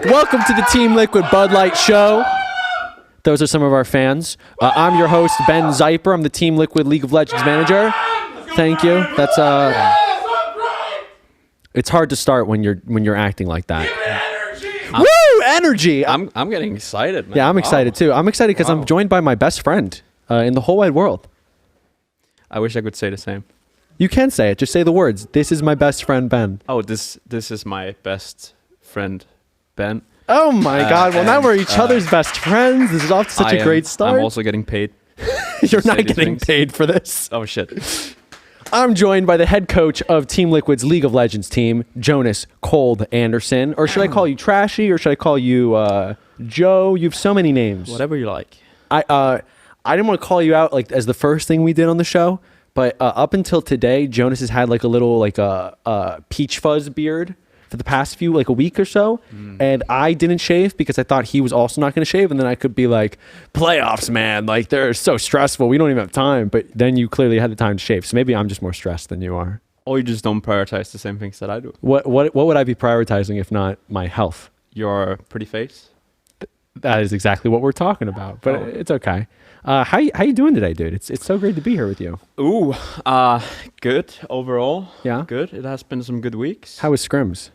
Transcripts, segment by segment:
Welcome to the Team Liquid Bud Light Show. Those are some of our fans. I'm your host, Ben Zieper. I'm the Team Liquid League of Legends manager. Thank you. That's it's hard to start when you're acting like that. Woo! Energy! I'm getting excited, man. Yeah, I'm excited too. I'm excited because I'm joined by my best friend in the whole wide world. I wish I could say the same. You can say it. Just say the words. This is my best friend, Ben. Oh, this is my best friend, Ben. Oh my God. Well, now we're each other's best friends. This is off to such a great start. I'm also getting paid. You're not getting paid for this. Oh, shit. I'm joined by the head coach of Team Liquid's League of Legends team, Jonas Kold Anderson. Or should I call you Trashy, or should I call you Joe? You have so many names. Whatever you like. I didn't want to call you out like as the first thing we did on the show, but up until today, Jonas has had like a little like a peach fuzz beard for the past few like a week or so, and I didn't shave because I thought he was also not going to shave, and then I could be like, playoffs, man, like they're so stressful, we don't even have time. But then you clearly had the time to shave, so maybe I'm just more stressed than you are. Or you just don't prioritize the same things that I do. What would I be prioritizing if not my health? Your pretty face. That is exactly what we're talking about, but it's okay. How you doing today, dude? It's so great to be here with you. Ooh, good overall. Yeah, good. It has been some good weeks. How was scrims?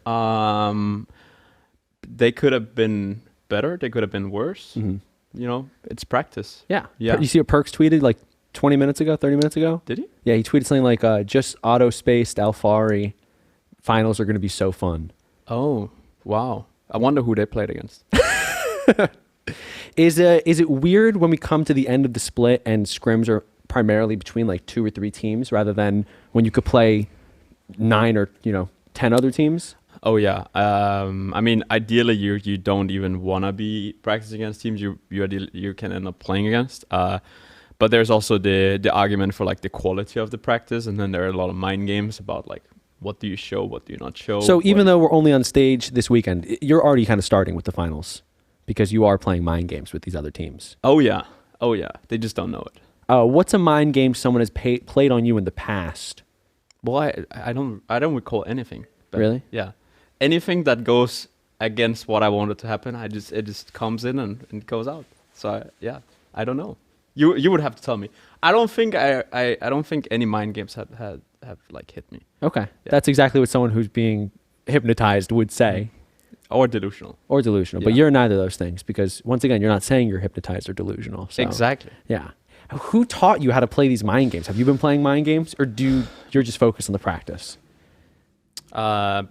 They could have been better. They could have been worse. You know, it's practice. Yeah. Yeah. You see what Perks tweeted like 20 minutes ago, 30 minutes ago? Did he? Yeah, he tweeted something like, just auto-spaced Alfari. Finals are going to be so fun. Oh, wow. I wonder who they played against. Is it weird when we come to the end of the split and scrims are primarily between like 2 or 3 teams rather than when you could play 9 or 10 other teams? Oh yeah. I mean, ideally you don't even wanna be practicing against teams you can end up playing against. But there's also the argument for like the quality of the practice, and then there are a lot of mind games about like what do you show, what do you not show. So even though we're only on stage this weekend, you're already kind of starting with the finals because you are playing mind games with these other teams. Oh yeah. They just don't know it. What's a mind game someone has played on you in the past? Well, I don't recall anything. Really? Yeah. Anything that goes against what I wanted to happen, it just comes in and goes out. So I don't know. You would have to tell me. I don't think any mind games have like hit me. Okay. Yeah. That's exactly what someone who's being hypnotized would say. Or delusional. Yeah. But you're neither of those things because once again, you're not saying you're hypnotized or delusional. So. Exactly. Yeah. Who taught you how to play these mind games? Have you been playing mind games, or you're just focused on the practice? I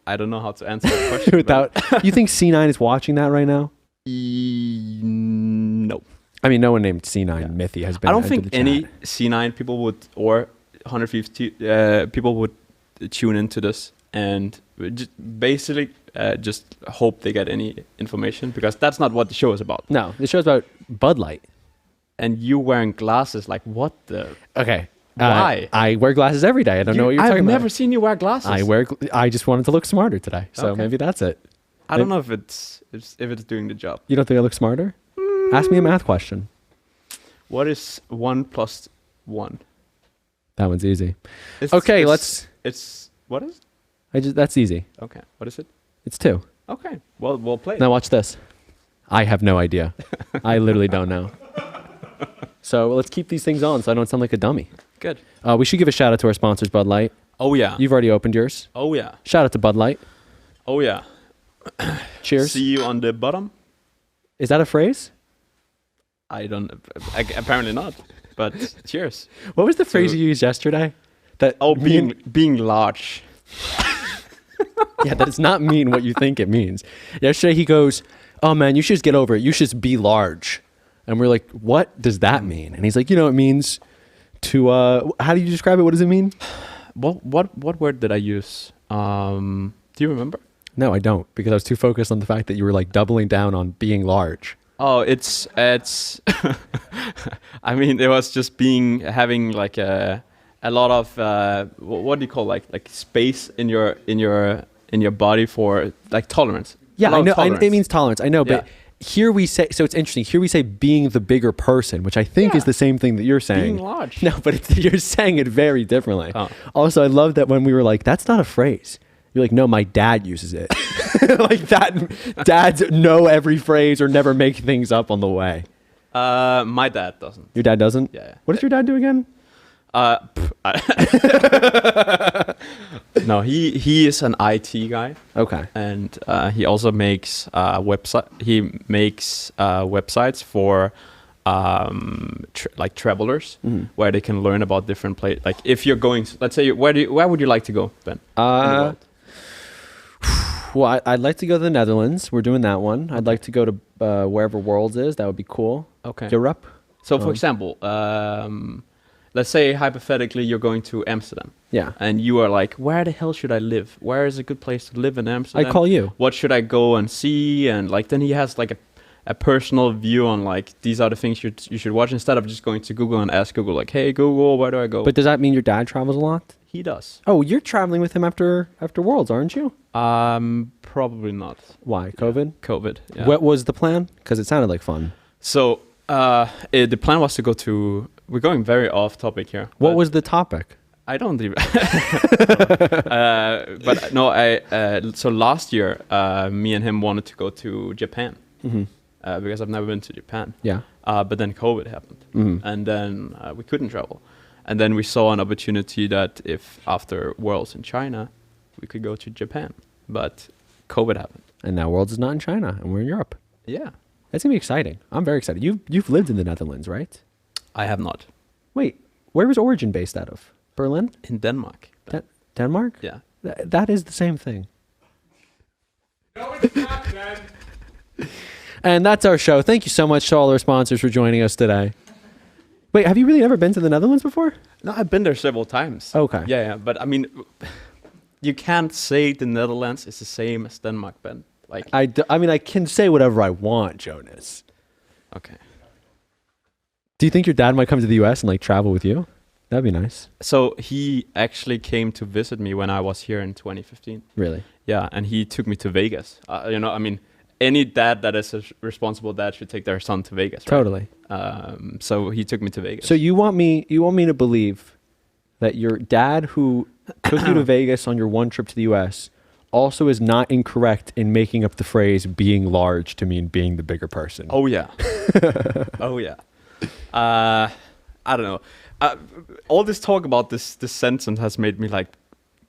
don't know how to answer that question. You think C9 is watching that right now? No. I mean, no one named C9 Mithy has been. I don't think any C9 people would, or 150 people would tune into this and basically just hope they get any information, because that's not what the show is about. No, the show's about Bud Light. And you wearing glasses, like what the? Okay. Why? I wear glasses every day. I don't know what you're talking about. I've never seen you wear glasses. I just wanted to look smarter today, so maybe that's it. I don't know if it's doing the job. You don't think I look smarter? Ask me a math question. What is 1 + 1? That one's easy. It's what is? That's easy. Okay. What is it? It's 2. Okay. Well, we'll play. Now watch this. I have no idea. I literally don't know. So let's keep these things on so I don't sound like a dummy. Good. We should give a shout out to our sponsors, Bud Light. Oh yeah. You've already opened yours. Oh yeah. Shout out to Bud Light. Oh yeah. Cheers. See you on the bottom. Is that a phrase? I don't. Apparently not. But cheers. What was the phrase you used yesterday? Being large. Yeah, that does not mean what you think it means. Yesterday he goes, "Oh man, you should just get over it. You should just be large." And we're like, "What does that mean?" And he's like, "It means to how do you describe it? What does it mean?" What word did I use? Do you remember? No, I don't, because I was too focused on the fact that you were like doubling down on being large. Oh, it's I mean, it was just having like a lot of what do you call like space in your body for like tolerance. Yeah, I know. It means tolerance. I know, but here we say, so it's interesting. Here we say being the bigger person, which I think is the same thing that you're saying. Being large. No, but you're saying it very differently. Oh. Also, I love that when we were like, that's not a phrase. You're like, no, my dad uses it. Like that. Dads know every phrase or never make things up on the way. My dad doesn't. Your dad doesn't? Yeah. What does your dad do again? No, he is an IT guy. Okay. And he also makes websites for like travelers, where they can learn about different places. Like if you're going, let's say, where would you like to go, Ben? In the world? Well, I'd like to go to the Netherlands. We're doing that one. I'd like to go to wherever Worlds is. That would be cool. Okay. Europe. So, for example, let's say hypothetically you're going to Amsterdam. Yeah. And you are like, where the hell should I live? Where is a good place to live in Amsterdam? I call you. What should I go and see? And like then he has like a personal view on like these are the things you should watch, instead of just going to Google and ask Google like, hey Google, where do I go? But does that mean your dad travels a lot? He does. Oh, you're traveling with him after Worlds, aren't you? Probably not. Why? COVID? Yeah. COVID. Yeah. What was the plan? Because it sounded like fun. So the plan was to go to. We're going very off topic here. What was the topic? I don't even. But no, so last year, me and him wanted to go to Japan, because I've never been to Japan. Yeah. But then COVID happened, and then we couldn't travel. And then we saw an opportunity that if after Worlds in China, we could go to Japan. But COVID happened. And now Worlds is not in China, and we're in Europe. Yeah. That's gonna be exciting. I'm very excited. You've lived in the Netherlands, right? I have not. Wait, where was Origin based out of? Berlin? In Denmark. Denmark? Yeah. That is the same thing. No, it's not, Ben. And that's our show. Thank you so much to all our sponsors for joining us today. Wait, have you really never been to the Netherlands before? No, I've been there several times. Okay. Yeah. But I mean, you can't say the Netherlands is the same as Denmark, Ben. Like. I mean, I can say whatever I want, Jonas. Okay. Do you think your dad might come to the US and like travel with you? That'd be nice. So he actually came to visit me when I was here in 2015. Really? Yeah, and he took me to Vegas. I mean, any dad that is a responsible dad should take their son to Vegas, right? Totally. So he took me to Vegas. So you want me to believe that your dad who took you to Vegas on your one trip to the US also is not incorrect in making up the phrase being large to mean being the bigger person? Oh yeah. Oh yeah. I don't know. All this talk about this sentence has made me like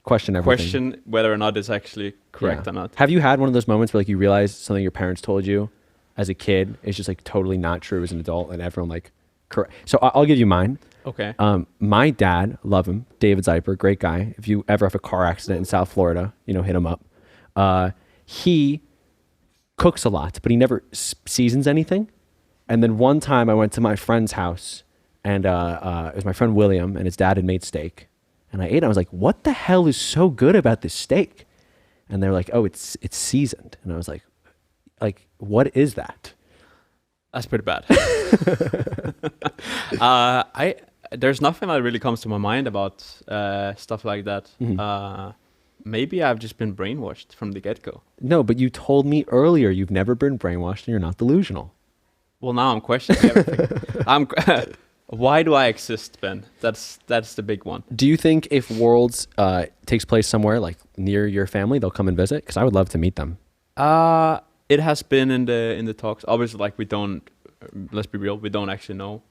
question everything. Question whether or not it's actually correct or not. Have you had one of those moments where like you realize something your parents told you as a kid is just like totally not true as an adult, and everyone like correct? So I'll give you mine. Okay. My dad, love him, David Zieper, great guy. If you ever have a car accident in South Florida, hit him up. He cooks a lot, but he never seasons anything. And then one time I went to my friend's house, and it was my friend William, and his dad had made steak. And I ate it. I was like, what the hell is so good about this steak? And they're like, oh, it's seasoned. And I was like, what is that? That's pretty bad. There's nothing that really comes to my mind about stuff like that. Maybe I've just been brainwashed from the get-go. No, but you told me earlier you've never been brainwashed and you're not delusional. Well, now I'm questioning everything. Why do I exist, Ben? That's the big one. Do you think if Worlds takes place somewhere like near your family, they'll come and visit? Because I would love to meet them. It has been in the talks. Obviously, like we don't. Let's be real. We don't actually know.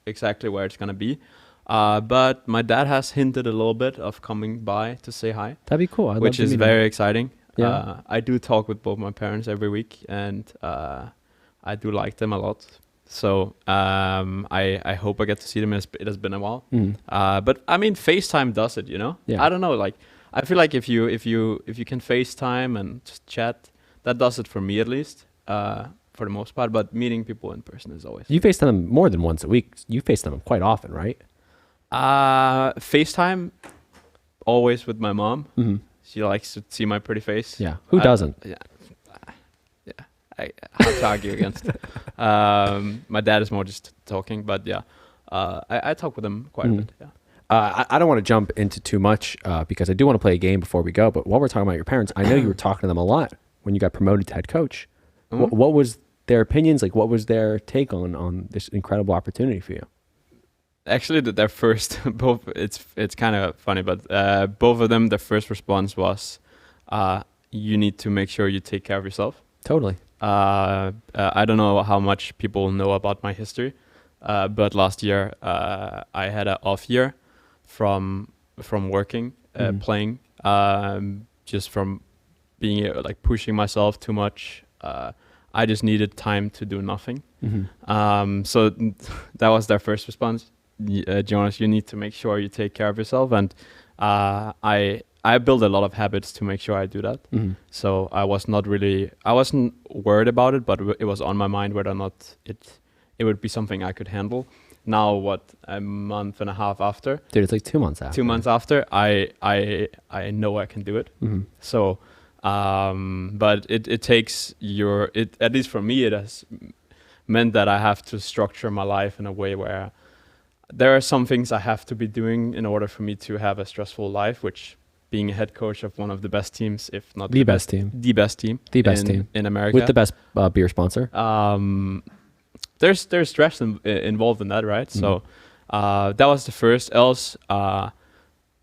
Exactly where it's gonna be. But my dad has hinted a little bit of coming by to say hi. That'd be cool. Which is very exciting. Yeah. I do talk with both my parents every week, and I do like them a lot. So I hope I get to see them. It has been a while. But I mean, FaceTime does it. Yeah. I don't know. Like I feel like if you can FaceTime and just chat, that does it for me at least. For the most part. But meeting people in person is always. You FaceTime them more than once a week. You FaceTime them quite often, right? FaceTime always with my mom. She likes to see my pretty face. Yeah. Who doesn't? Yeah. I have to argue against. My dad is more just talking, but yeah, I talk with him quite a bit. Yeah. I don't want to jump into too much because I do want to play a game before we go. But while we're talking about your parents, I know you were talking to them a lot when you got promoted to head coach. What was their opinions? Like, what was their take on this incredible opportunity for you? Actually, their first both. It's kind of funny, but both of them, their first response was, you need to make sure you take care of yourself. Totally. I don't know how much people know about my history, but last year I had an off year from working, playing, just from being like pushing myself too much. I just needed time to do nothing. So that was their first response. Jonas, you need to make sure you take care of yourself, and I built a lot of habits to make sure I do that. So I wasn't worried about it, but it was on my mind whether or not it would be something I could handle. Now, a month and a half after? Dude, it's like 2 months after. 2 months after, I know I can do it. So, but it takes at least for me, it has meant that I have to structure my life in a way where there are some things I have to be doing in order for me to have a stressful life, which being a head coach of one of the best teams, if not the best team in America, with the best beer sponsor. There's stress involved in that, right? So that was the first. Else,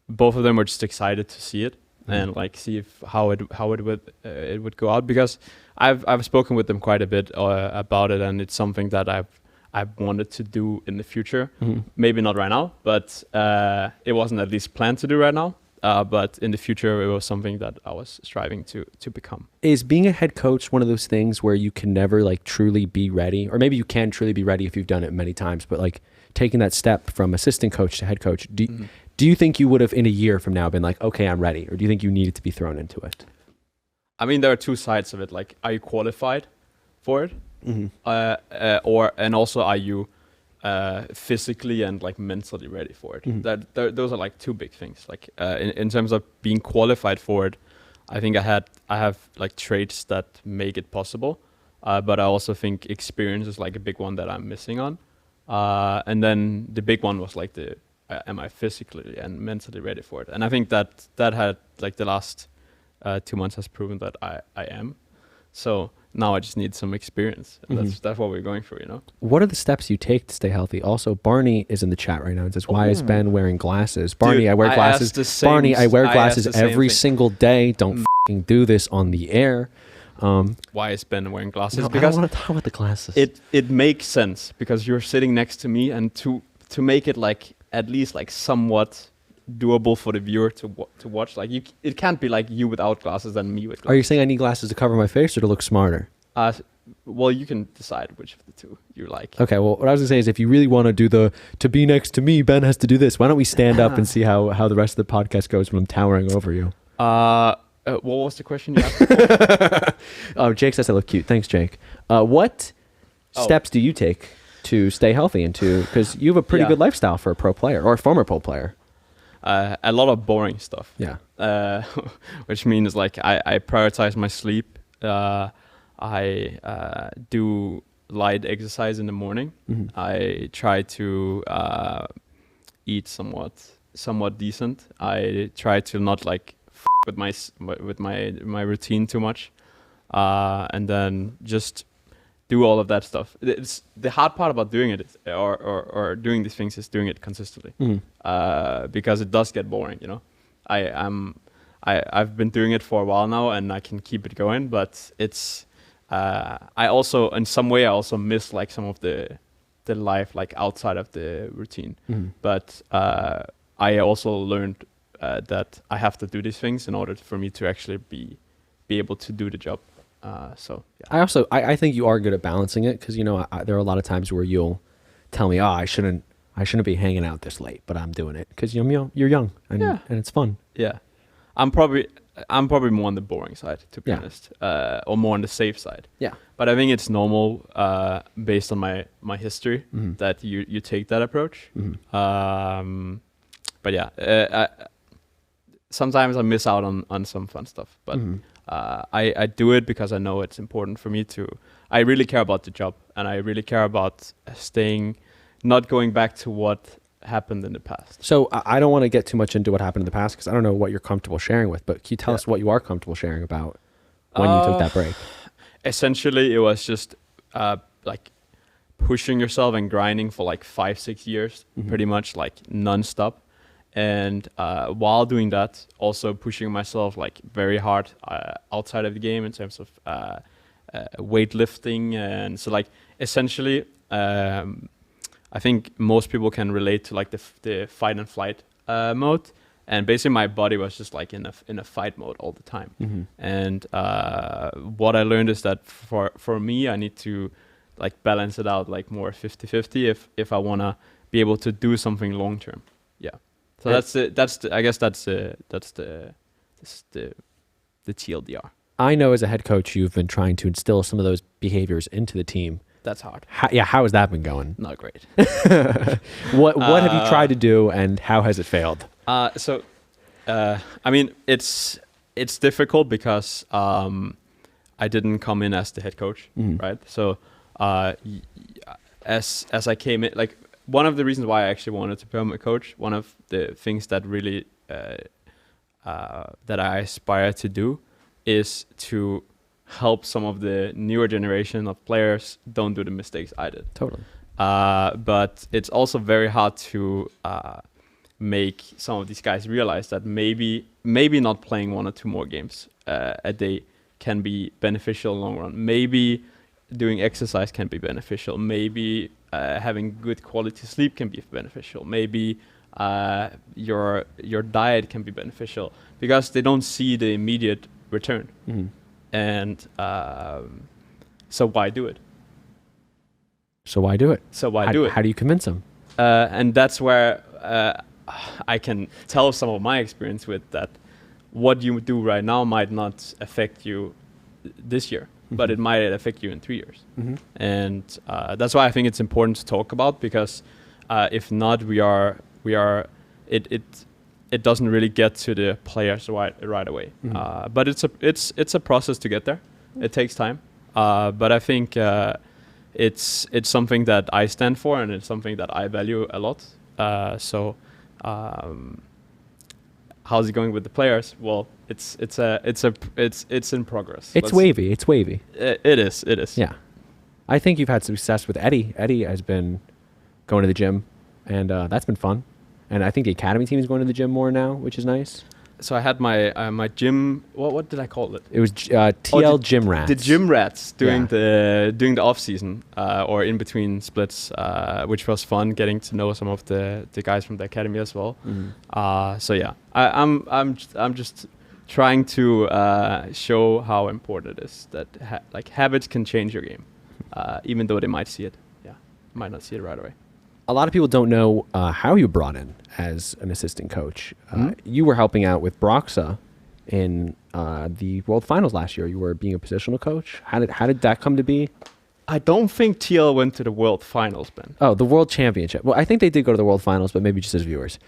both of them were just excited to see it and like see how it would go out, because I've spoken with them quite a bit about it, and it's something that I've wanted to do in the future. Maybe not right now, but it wasn't at least planned to do right now. But in the future, it was something that I was striving to become. Is being a head coach one of those things where you can never like truly be ready, or maybe you can truly be ready if you've done it many times, but like taking that step from assistant coach to head coach, do you think you would have in a year from now been like, okay, I'm ready? Or do you think you needed to be thrown into it? I mean, there are two sides of it. Like, are you qualified for it? And also, are you physically and like mentally ready for it? Those are like two big things. Like in terms of being qualified for it, I think I have like traits that make it possible, but I also think experience is like a big one that I'm missing on. And then the big one was like am I physically and mentally ready for it? And I think that had like the last 2 months has proven that I am. So now I just need some experience. And that's what we're going for, you know? What are the steps you take to stay healthy? Also, Barney is in the chat right now and says, why is Ben wearing glasses? Barney, dude, I wear glasses. Barney, I wear glasses every single day. Don't f***ing do this on the air. Why is Ben wearing glasses? No, because I don't want to talk about the glasses. It makes sense because you're sitting next to me, and to make it like at least like somewhat doable for the viewer to watch, like it can't be like you without glasses and me with glasses. Are you saying I need glasses to cover my face or to look smarter? Well, you can decide which of the two you like. Okay, well, what I was gonna say is if you really want to do to be next to me, Ben has to do this. Why don't we stand up and see how the rest of the podcast goes when I'm towering over you? What was the question you asked? Oh, Jake says I look cute. Thanks, Jake. What steps do you take to stay healthy and because you have a pretty good lifestyle for a pro player or a former pro player? A lot of boring stuff. Yeah. Which means like I prioritize my sleep. I do light exercise in the morning. I try to eat somewhat decent. I try to not like with my routine too much, and then just do all of that stuff. It's the hard part about doing it or doing these things is doing it consistently, because it does get boring. You know, I've been doing it for a while now, and I can keep it going. But it's I also in some way I also miss like some of the life like outside of the routine. But I also learned that I have to do these things in order for me to actually be able to do the job. So yeah. I think you are good at balancing it, because you know there are a lot of times where you'll tell me, I shouldn't be hanging out this late, but I'm doing it because you're young and it's fun. Yeah, I'm probably more on the boring side, to be honest, or more on the safe side. Yeah, but I think it's normal based on my history that you take that approach. But yeah, sometimes I miss out on some fun stuff, but I do it because I know it's important for me to. I really care about the job, and I really care about not going back to what happened in the past. So I don't want to get too much into what happened in the past, because I don't know what you're comfortable sharing with, but can you tell us what you are comfortable sharing about when you took that break? Essentially, it was just like pushing yourself and grinding for like 5-6 years, pretty much like nonstop. and while doing that, also pushing myself like very hard outside of the game in terms of weightlifting, and so like essentially, I think most people can relate to like the fight and flight mode. And basically, my body was just like in a fight mode all the time. Mm-hmm. And what I learned is that for me, I need to like balance it out like more 50-50 if I wanna be able to do something long term. Yeah. So I guess that's the TLDR. I know as a head coach, you've been trying to instill some of those behaviors into the team. That's hard. How has that been going? Not great. What have you tried to do, and how has it failed? I mean, it's difficult because I didn't come in as the head coach, right? So as I came in, like one of the reasons why I actually wanted to become a coach, one of the things that really that I aspire to do is to help some of the newer generation of players don't do the mistakes I did. Totally. But it's also very hard to make some of these guys realize that maybe not playing 1 or 2 more games a day can be beneficial in the long run. Maybe doing exercise can be beneficial. Maybe having good quality sleep can be beneficial. Maybe your diet can be beneficial, because they don't see the immediate return. Mm-hmm. And so why do it? So why do it? How do you convince them? And that's where I can tell some of my experience with that. What you do right now might not affect you this year, but it might affect you in 3 years. Mm-hmm. And that's why I think it's important to talk about, because if not, it doesn't really get to the players right away. Mm-hmm. But it's a process to get there. It takes time. But I think it's something that I stand for, and it's something that I value a lot. How's it going with the players? Well, it's in progress. It's wavy. It is. Yeah. I think you've had success with Eddie. Eddie has been going to the gym, and that's been fun. And I think the academy team is going to the gym more now, which is nice. So I had my gym. What did I call it? It was TL Gym Rats. The Gym Rats during the off season or in between splits, which was fun, getting to know some of the guys from the academy as well. Mm-hmm. So yeah, I'm just trying to show how important it is that like habits can change your game, even though they might see it. Yeah, might not see it right away. A lot of people don't know how you were brought in as an assistant coach. You were helping out with Broxa in the World Finals last year. You were being a positional coach. How did that come to be? I don't think TL went to the World Finals, Ben. Oh, the World Championship. Well, I think they did go to the World Finals, but maybe just as viewers.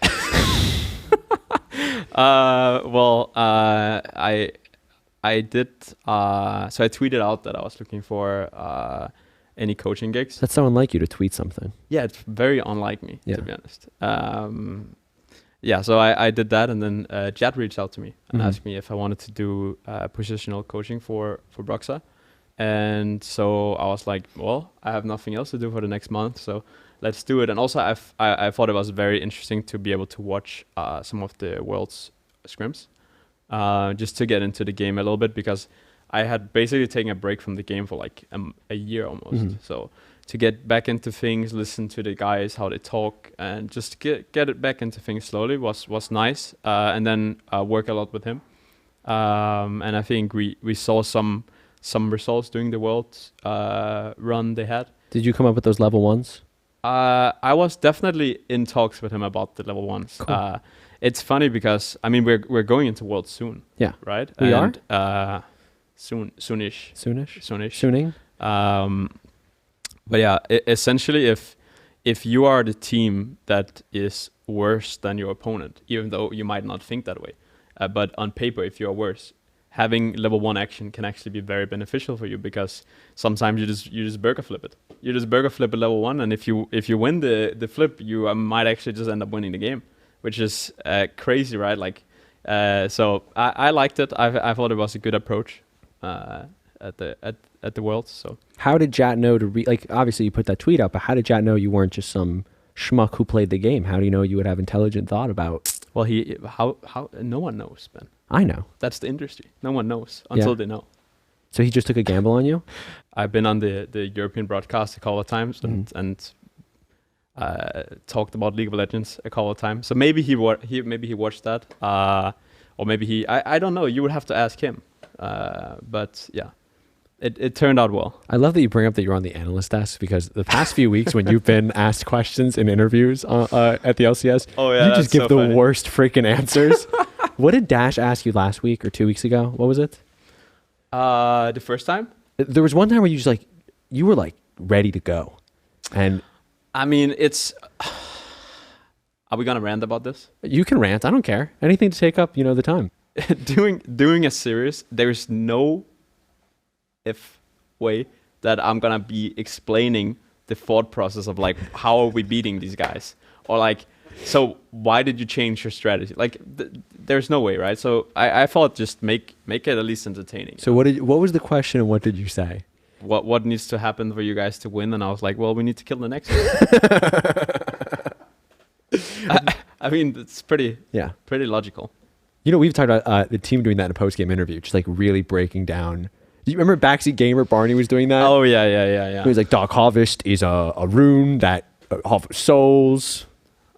I did. So I tweeted out that I was looking for any coaching gigs. That's so unlike you to tweet something. Yeah, it's very unlike me, to be honest. So I did that, and then Jad reached out to me and asked me if I wanted to do positional coaching for Broxa. And so I was like, well, I have nothing else to do for the next month, so let's do it. And also I thought it was very interesting to be able to watch some of the world's scrims, just to get into the game a little bit, because I had basically taken a break from the game for like a year almost. Mm-hmm. So to get back into things, listen to the guys, how they talk, and just get it back into things slowly was nice. And then work a lot with him. And I think we saw some results during the world run they had. Did you come up with those level ones? I was definitely in talks with him about the level ones. Cool. It's funny because I mean we're going into Worlds soon. Yeah. Right? We are? Soonish. Sooning. But yeah, essentially if you are the team that is worse than your opponent, even though you might not think that way, but on paper, if you are worse, having level 1 action can actually be very beneficial for you, because sometimes you just burger flip it. You just burger flip a level 1, and if you win the flip, you might actually just end up winning the game, which is crazy, right? Like, so I liked it. I thought it was a good approach at the Worlds. So how did Jat know to like? Obviously, you put that tweet out, but how did Jat know you weren't just some schmuck who played the game. How do you know you would have intelligent thought about? Well, how no one knows, Ben. I know. That's the industry. No one knows until Yeah. they know. So he just took a gamble on you? I've been on the European broadcast a couple of times and talked about League of Legends a couple of times. So maybe he watched that, or maybe I don't know. You would have to ask him. But yeah, it turned out well. I love that you bring up that you're on the analyst desk, because the past few weeks when you've been asked questions in interviews at the LCS, Oh yeah, you just give so the funny. worst freaking answers. What did Dash ask you last week or 2 weeks ago? What was it? The first time. There was one time where you were ready to go, and I mean, it's. Are we gonna rant about this? you can rant. I don't care. Anything to take up, the time. doing a series, there's no way that I'm gonna be explaining the thought process of how are we beating these guys, or so why did you change your strategy? There's no way, right? So I thought just make it at least entertaining. So what was the question and what did you say? What needs to happen for you guys to win? And I was like, well, we need to kill the next one. I mean, it's pretty logical. We've talked about the team doing that in a post-game interview, just really breaking down. Do you remember Backseat Gamer Barney was doing that? Oh yeah. He was like, Doc Harvest is a rune that harvests souls.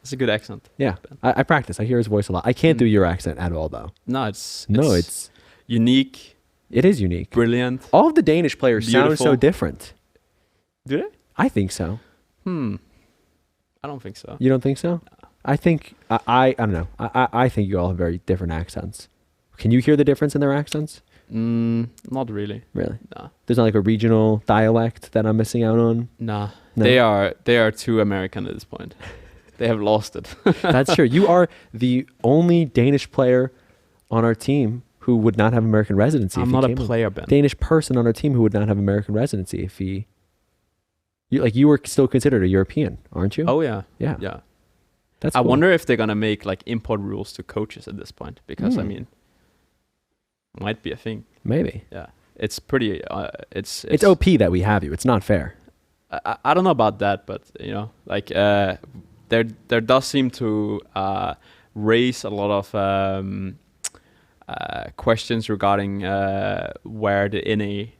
It's a good accent. Yeah, I practice. I hear his voice a lot. I can't do your accent at all, though. No, it's unique. It is unique. Brilliant. All of the Danish players sound so Beautiful. different. Do they? I think so. I don't think so. You don't think so? I think I don't know. I think you all have very different accents. Can you hear the difference in their accents? Not really. Really? Nah. There's not a regional dialect that I'm missing out on. Nah. No. They are too American at this point. They have lost it. That's true. You are the only Danish player on our team who would not have American residency. I'm if not he a came player, Ben. Danish person on our team who would not have American residency if he. You were still considered a European, aren't you? Oh yeah. Yeah. Yeah. That's I cool. wonder if they're gonna make import rules to coaches at this point, because I mean, might be a thing. Maybe. Yeah. It's pretty. It's OP that we have you. It's not fair. I don't know about that, but there does seem to raise a lot of questions regarding where the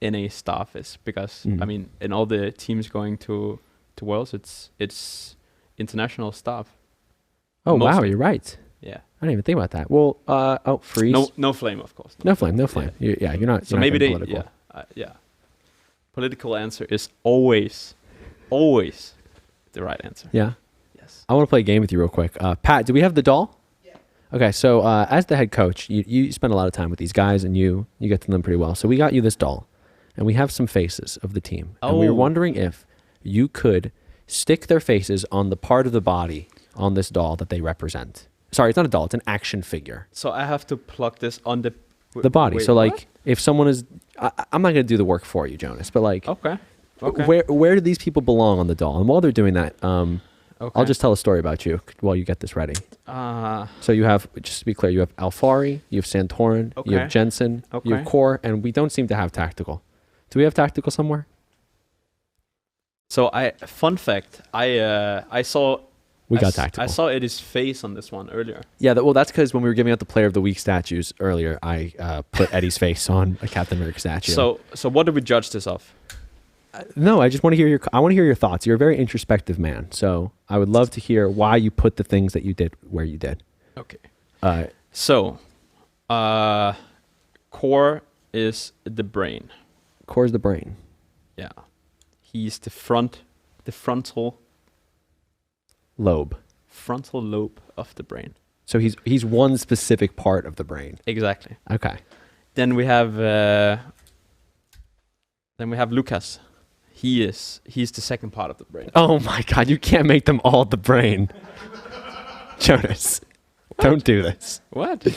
NA staff is, because I mean, in all the teams going to Worlds, it's international staff. Oh wow, Mostly. you're right. Yeah. I didn't even think about that. Well, freeze. No flame, of course. No flame. Yeah. You're not. So you're not maybe being they. political. Yeah. Political answer is always the right answer. Yeah. Yes. I want to play a game with you real quick. Pat, do we have the doll? Yeah. Okay, so as the head coach, you spend a lot of time with these guys, and you get to know them pretty well. So we got you this doll, and we have some faces of the team. And we were wondering if you could stick their faces on the part of the body on this doll that they represent. Sorry, it's not a doll, it's an action figure. So I have to plug this on the body. Wait, so what? if someone is, I'm not going to do the work for you, Jonas, but Okay. where do these people belong on the doll? And while they're doing that, Okay. I'll just tell a story about you while you get this ready. So you have, just to be clear, you have Alfari, you have Santorin, you have Okay. Jensen, you have Okay. Core, and we don't seem to have Tactical. Do we have Tactical somewhere? So fun fact, I saw We got Tactical. I saw Eddie's face on this one earlier. Yeah, that's because when we were giving out the Player of the Week statues earlier, I put Eddie's face on a Captain America statue. So what did we judge this off? No, I just want to hear your thoughts. You're a very introspective man, so I would love to hear why you put the things that you did where you did. Okay. Uh, So, Core is the brain. Core's the brain. Yeah. He's the frontal Lobe. lobe of the brain. So he's one specific part of the brain. Exactly. Okay. Then we have Lucas. He's the second part of the brain. Oh my God! You can't make them all the brain, Jonas. Don't do this. What?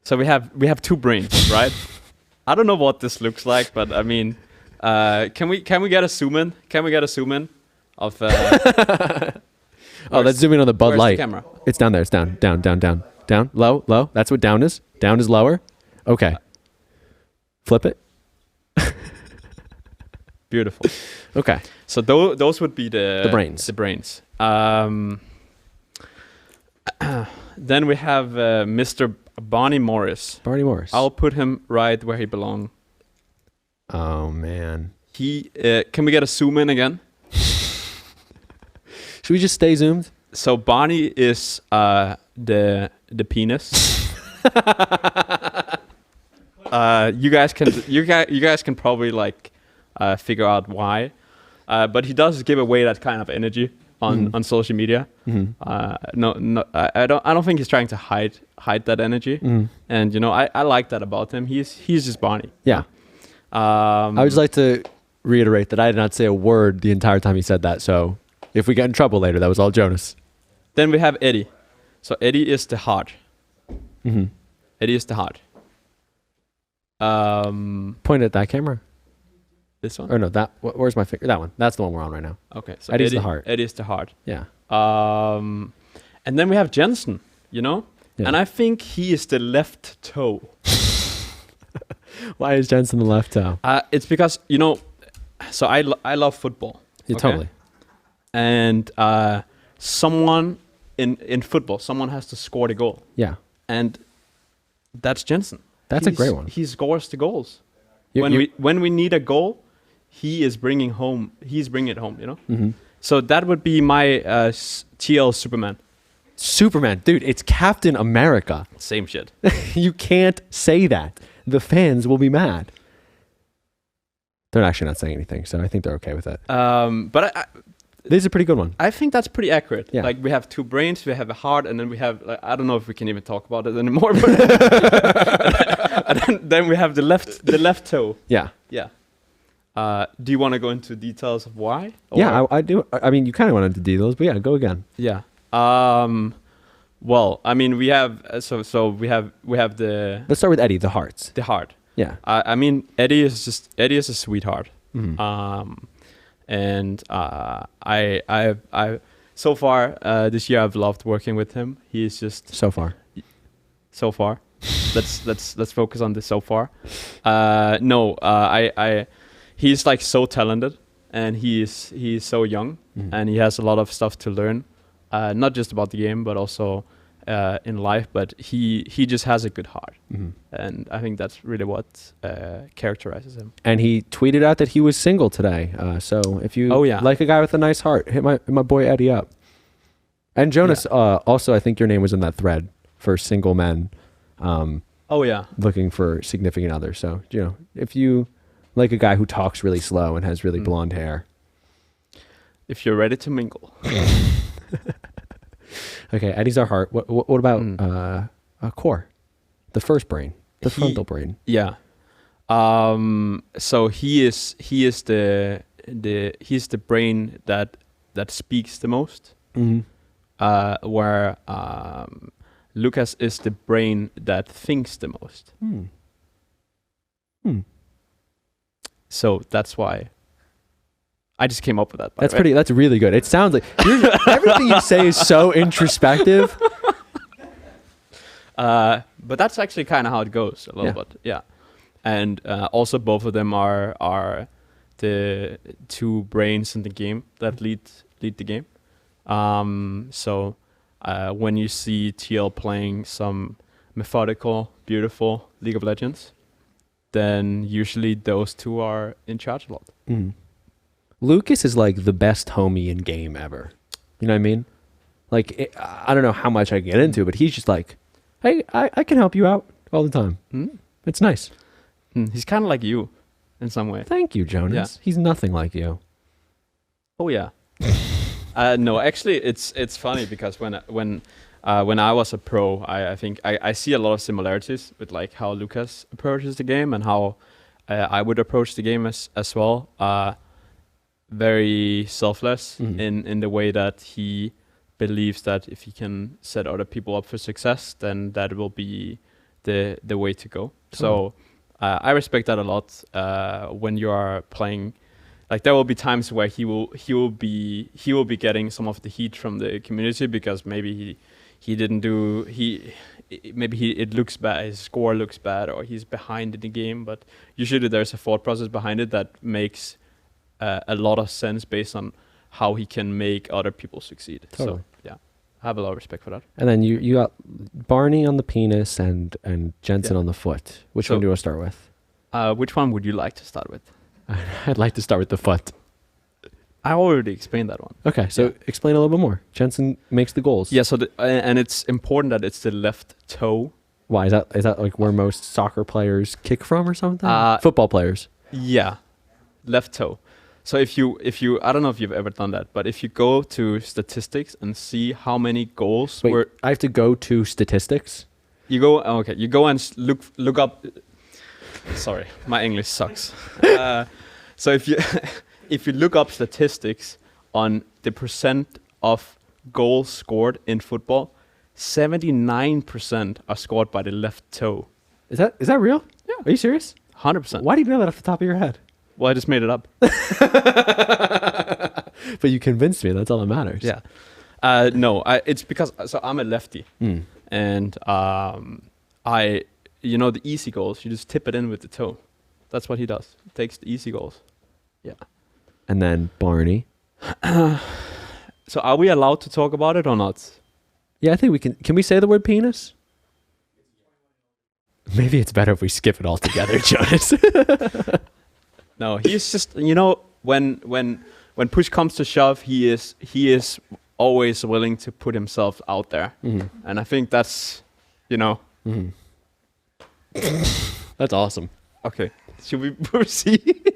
So we have two brains, right? I don't know what this looks like, but I mean, can we get a zoom in? Can we get a zoom in of? Oh, let's zoom in on the Bud where's Light. the camera? It's down there. It's down, low. That's what down is. Down is lower. Okay. Flip it. Beautiful. Okay. So those would be the brains. The brains. Then we have Mr. Barney Morris. Barney Morris. I'll put him right where he belongs. Oh man. He can we get a zoom in again? Should we just stay zoomed? So Barney is the penis. You guys can probably like figure out why, but he does give away that kind of energy on social media. No, I don't think he's trying to hide that energy. And you know, I like that about him. He's just Barney. Yeah. I would just like to reiterate that I did not say a word the entire time he said that. So if we get in trouble later, that was all Jonas. Then we have Eddie. So Eddie is the heart. Eddie is the heart. Point at that camera. This one? Or no, that. Where's my finger? That one. That's the one we're on right now. Okay. So Eddie's the heart. Eddie is the heart. Yeah. And then we have Jensen, you know? Yeah. And I think he is the left toe. Why is Jensen the left toe? It's because, you know, so I love football. Yeah, okay? totally. And someone in football, someone has to score the goal. Yeah. And that's Jensen. That's a great one. He scores the goals. When we need a goal, he's bringing it home, you know? So that would be my TL Superman. Superman. Dude, it's Captain America. Same shit. You can't say that. The fans will be mad. They're actually not saying anything, so I think they're okay with it. But This is a pretty good one. I think that's pretty accurate. Yeah. Like we have two brains, we have a heart, and then we have, like, I don't know if we can even talk about it anymore, but and then we have the left toe. Yeah. Yeah. Do you want to go into details of why? Yeah, I do. I mean, you kind of went into details, but yeah, go again. Yeah. Well, I mean, we have so we have the Let's start with Eddie, the hearts. the heart. Yeah. I mean, Eddie is a sweetheart. And I so far this year I've loved working with him. He is just So far. let's focus on this so far. He's like so talented, and he's so young, and he has a lot of stuff to learn, not just about the game but also in life. But he just has a good heart, and I think that's really what characterizes him. And he tweeted out that he was single today. So if you like a guy with a nice heart, hit my boy Eddie up. And Jonas, also, I think your name was in that thread for single men looking for significant others. So, you know, if you like a guy who talks really slow and has really blonde hair. If you're ready to mingle. Okay, Eddie's our heart. What about core? The first brain, the frontal brain. Yeah. So he's the brain that speaks the most. Where Lucas is the brain that thinks the most. So that's why I just came up with that. That's really good. It sounds like everything you say is so introspective. But that's actually kind of how it goes a little bit. Yeah. And also both of them are the two brains in the game that lead the game. So when you see TL playing some methodical, beautiful League of Legends, then usually those two are in charge a lot. Lucas is like the best homie in game ever. You know what I mean? Like, I don't know how much I can get into, but he's just like, hey, I can help you out all the time. It's nice. He's kind of like you in some way. Thank you, Jonas. He's nothing like you. Oh yeah. No, actually, it's funny because when I was a pro, I think I see a lot of similarities with like how Lucas approaches the game and how I would approach the game as well. Very selfless in the way that he believes that if he can set other people up for success, then that will be the way to go. So I respect that a lot. When you are playing, like there will be times where he will be getting some of the heat from the community because maybe it looks bad, his score looks bad, or he's behind in the game. But usually there's a thought process behind it that makes a lot of sense based on how he can make other people succeed. Totally. So yeah, I have a lot of respect for that. And then you got Barney on the penis and Jensen Yeah. on the foot. Which So- one do you want to start with? Which one would you like to start with? I'd like to start with the foot. I already explained that one. Okay, so Yeah. explain a little bit more. Jensen makes the goals. Yeah, so and it's important that it's the left toe. Why is that like where most soccer players kick from or something? Uh, Football players. Yeah, left toe. So if you I don't know if you've ever done that, but if you go to statistics and see how many goals Wait, were I have to go to statistics. you go and look up. Sorry, my English sucks. So if you if you look up statistics on the percent of goals scored in football, 79% are scored by the left toe. Is that real? Yeah. Are you serious? 100%. Why do you know that off the top of your head? Well, I just made it up. But you convinced me. That's all that matters. Yeah. No, it's because so I'm a lefty, and the easy goals, you just tip it in with the toe. That's what he does. He takes the easy goals. Yeah. And then Barney. So are we allowed to talk about it or not? Yeah, I think we can. Can we say the word penis? Maybe it's better if we skip it altogether, Jonas. No, he's just when push comes to shove, he is always willing to put himself out there, and I think that's That's awesome. okay. Should we proceed?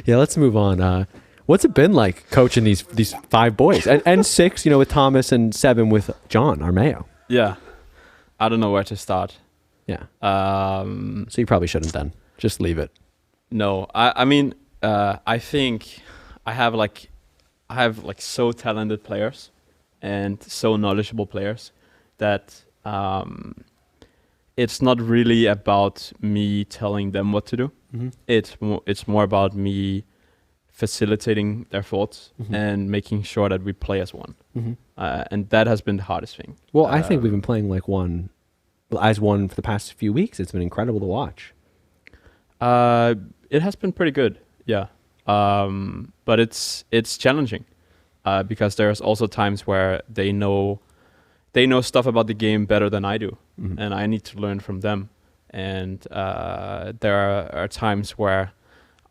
Yeah, let's move on. What's it been like coaching these 5 boys and 6, with Thomas, and 7 with John Armeo? Yeah, I don't know where to start. Yeah. So you probably shouldn't then. Just leave it. No, I mean, I think I have so talented players and so knowledgeable players that it's not really about me telling them what to do. It's more about me facilitating their thoughts and making sure that we play as one. And that has been the hardest thing. Well, I think we've been playing as one for the past few weeks. It's been incredible to watch. It has been pretty good, yeah. But it's challenging because there's also times where they know stuff about the game better than I do, and I need to learn from them. And there are times where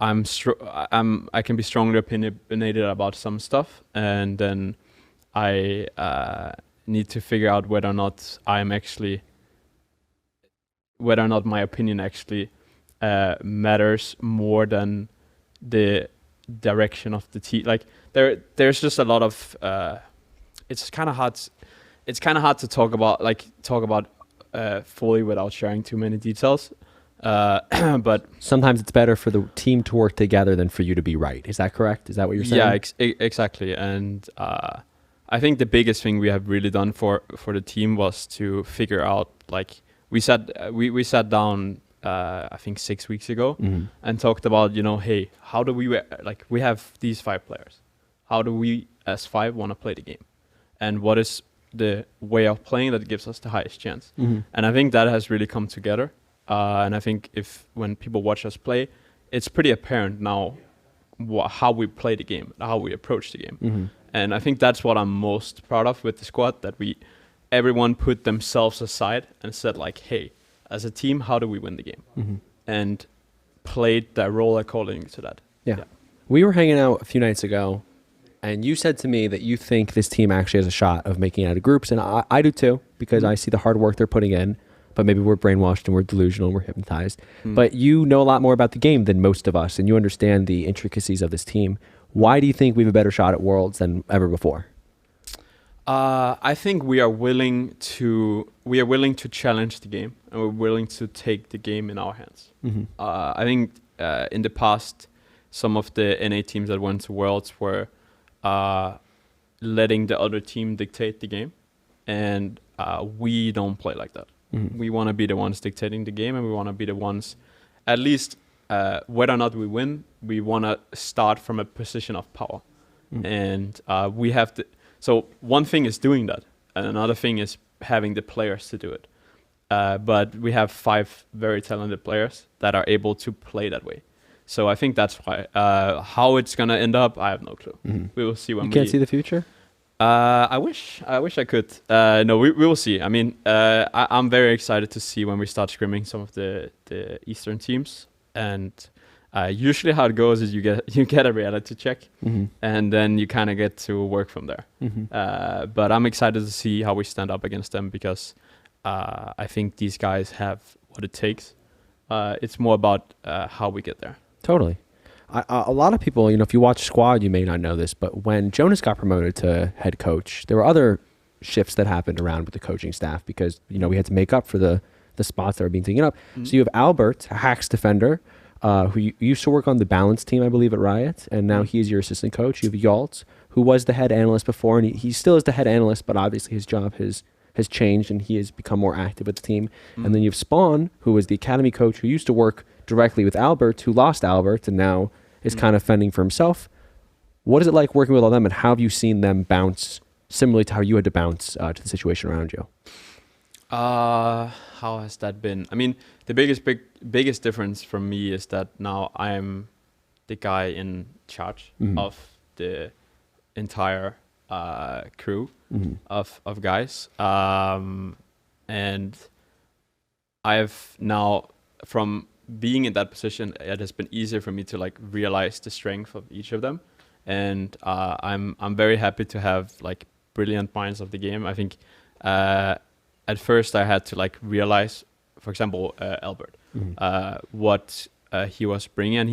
I can be strongly opinionated about some stuff, and then I need to figure out whether or not my opinion actually matters more than the direction of the team. Like there's just a lot of it's kind of hard. It's kind of hard to talk about fully without sharing too many details. But Sometimes it's better for the team to work together than for you to be right. Is that correct? Is that what you're saying? yeah, exactly. And I think the biggest thing we have really done for the team was to figure out, like, we sat down I think 6 weeks ago and talked about, hey, how do we have these 5 players, how do we as 5 want to play the game, and what is the way of playing that gives us the highest chance. And I think that has really come together, and I think when people watch us play, it's pretty apparent now how we play the game, how we approach the game. And I think that's what I'm most proud of with the squad, that everyone put themselves aside and said, like, hey, as a team, how do we win the game? And played their role according to that. Yeah. We were hanging out a few nights ago, and you said to me that you think this team actually has a shot of making it out of groups, and I do too, because I see the hard work they're putting in, but maybe we're brainwashed and we're delusional and we're hypnotized. But you know a lot more about the game than most of us, and you understand the intricacies of this team. Why do you think we have a better shot at Worlds than ever before? I think we are willing to challenge the game, and we're willing to take the game in our hands. I think in the past, some of the NA teams that went to Worlds were letting the other team dictate the game, and we don't play like that. We want to be the ones dictating the game, and we want to be the ones, at least whether or not we win, we want to start from a position of power. And we have to. So one thing is doing that, and another thing is having the players to do it. But we have 5 very talented players that are able to play that way. So I think that's why. How it's gonna end up, I have no clue. We will see when You can't see the future? I wish I could. No, we will see. I mean, I'm very excited to see when we start scrimming some of the Eastern teams. And usually how it goes is you get a reality check, and then you kind of get to work from there. But I'm excited to see how we stand up against them, because I think these guys have what it takes. It's more about how we get there. Totally. A lot of people, if you watch Squad, you may not know this, but when Jonas got promoted to head coach, there were other shifts that happened around with the coaching staff, because, we had to make up for the spots that were being taken up. So you have Albert, a hacks defender, who used to work on the balance team, I believe, at Riot, and now he's your assistant coach. You have Yalt, who was the head analyst before, and he still is the head analyst, but obviously his job has changed, and he has become more active with the team. And then you have Spawn, who was the academy coach, who used to work directly with Albert, who lost Albert, and now is kind of fending for himself. What is it like working with all them, and how have you seen them bounce similarly to how you had to bounce to the situation around you? How has that been? I mean, the biggest difference for me is that now I'm the guy in charge of the entire crew of guys, and I've now, from being in that position, it has been easier for me to like realize the strength of each of them, and I'm very happy to have like brilliant minds of the game. I think at first I had to like realize, for example, Albert, what he was bringing, and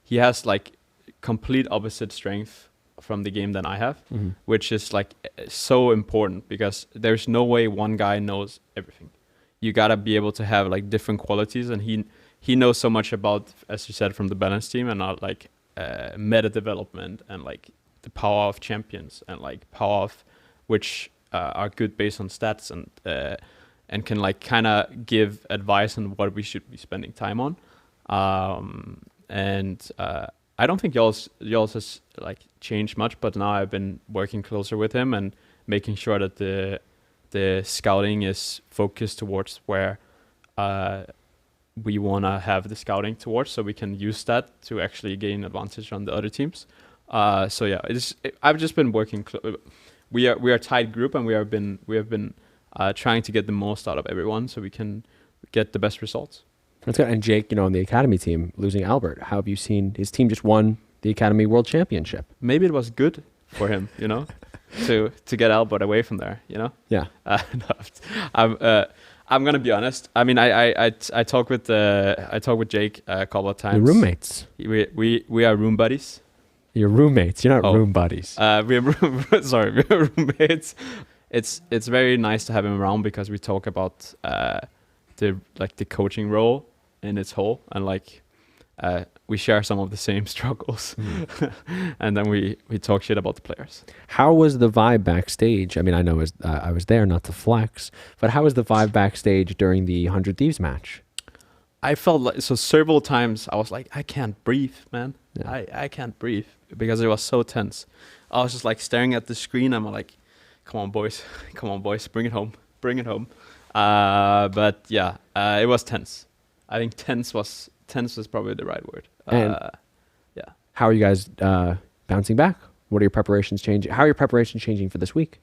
he has like complete opposite strength from the game than I have, which is like so important, because there's no way one guy knows everything. You gotta be able to have like different qualities, and he knows so much about, as you said, from the balance team, and not like meta development and like the power of champions, and like power of which are good based on stats, and can like kind of give advice on what we should be spending time on. And I don't think yours has like changed much, but now I've been working closer with him and making sure that the scouting is focused towards where we want to have the scouting towards, so we can use that to actually gain advantage on the other teams. So yeah, I've just been working. We are a tight group, and we have been trying to get the most out of everyone, so we can get the best results. That's good. And Jake, on the academy team, losing Albert, how have you seen his team just won the academy world championship? Maybe it was good for him, to get Albert away from there, Yeah. No, I'm gonna be honest. I mean, I talk with Jake a couple of times. Your roommates. We are room buddies. You're roommates. You're not room buddies. We are roommates. It's very nice to have him around, because we talk about the coaching role in its whole, and like we share some of the same struggles, and then we talk shit about the players. How was the vibe backstage? I mean, I know I was there, not to flex, but how was the vibe backstage during the 100 Thieves match? I felt like, so several times I was like, I can't breathe, man. Yeah. I can't breathe, because it was so tense. I was just like staring at the screen. I'm like, come on, boys, bring it home. But yeah, it was tense. I think tense was probably the right word. Yeah. How are you guys bouncing back? What are your preparations changing? How are your preparations changing for this week?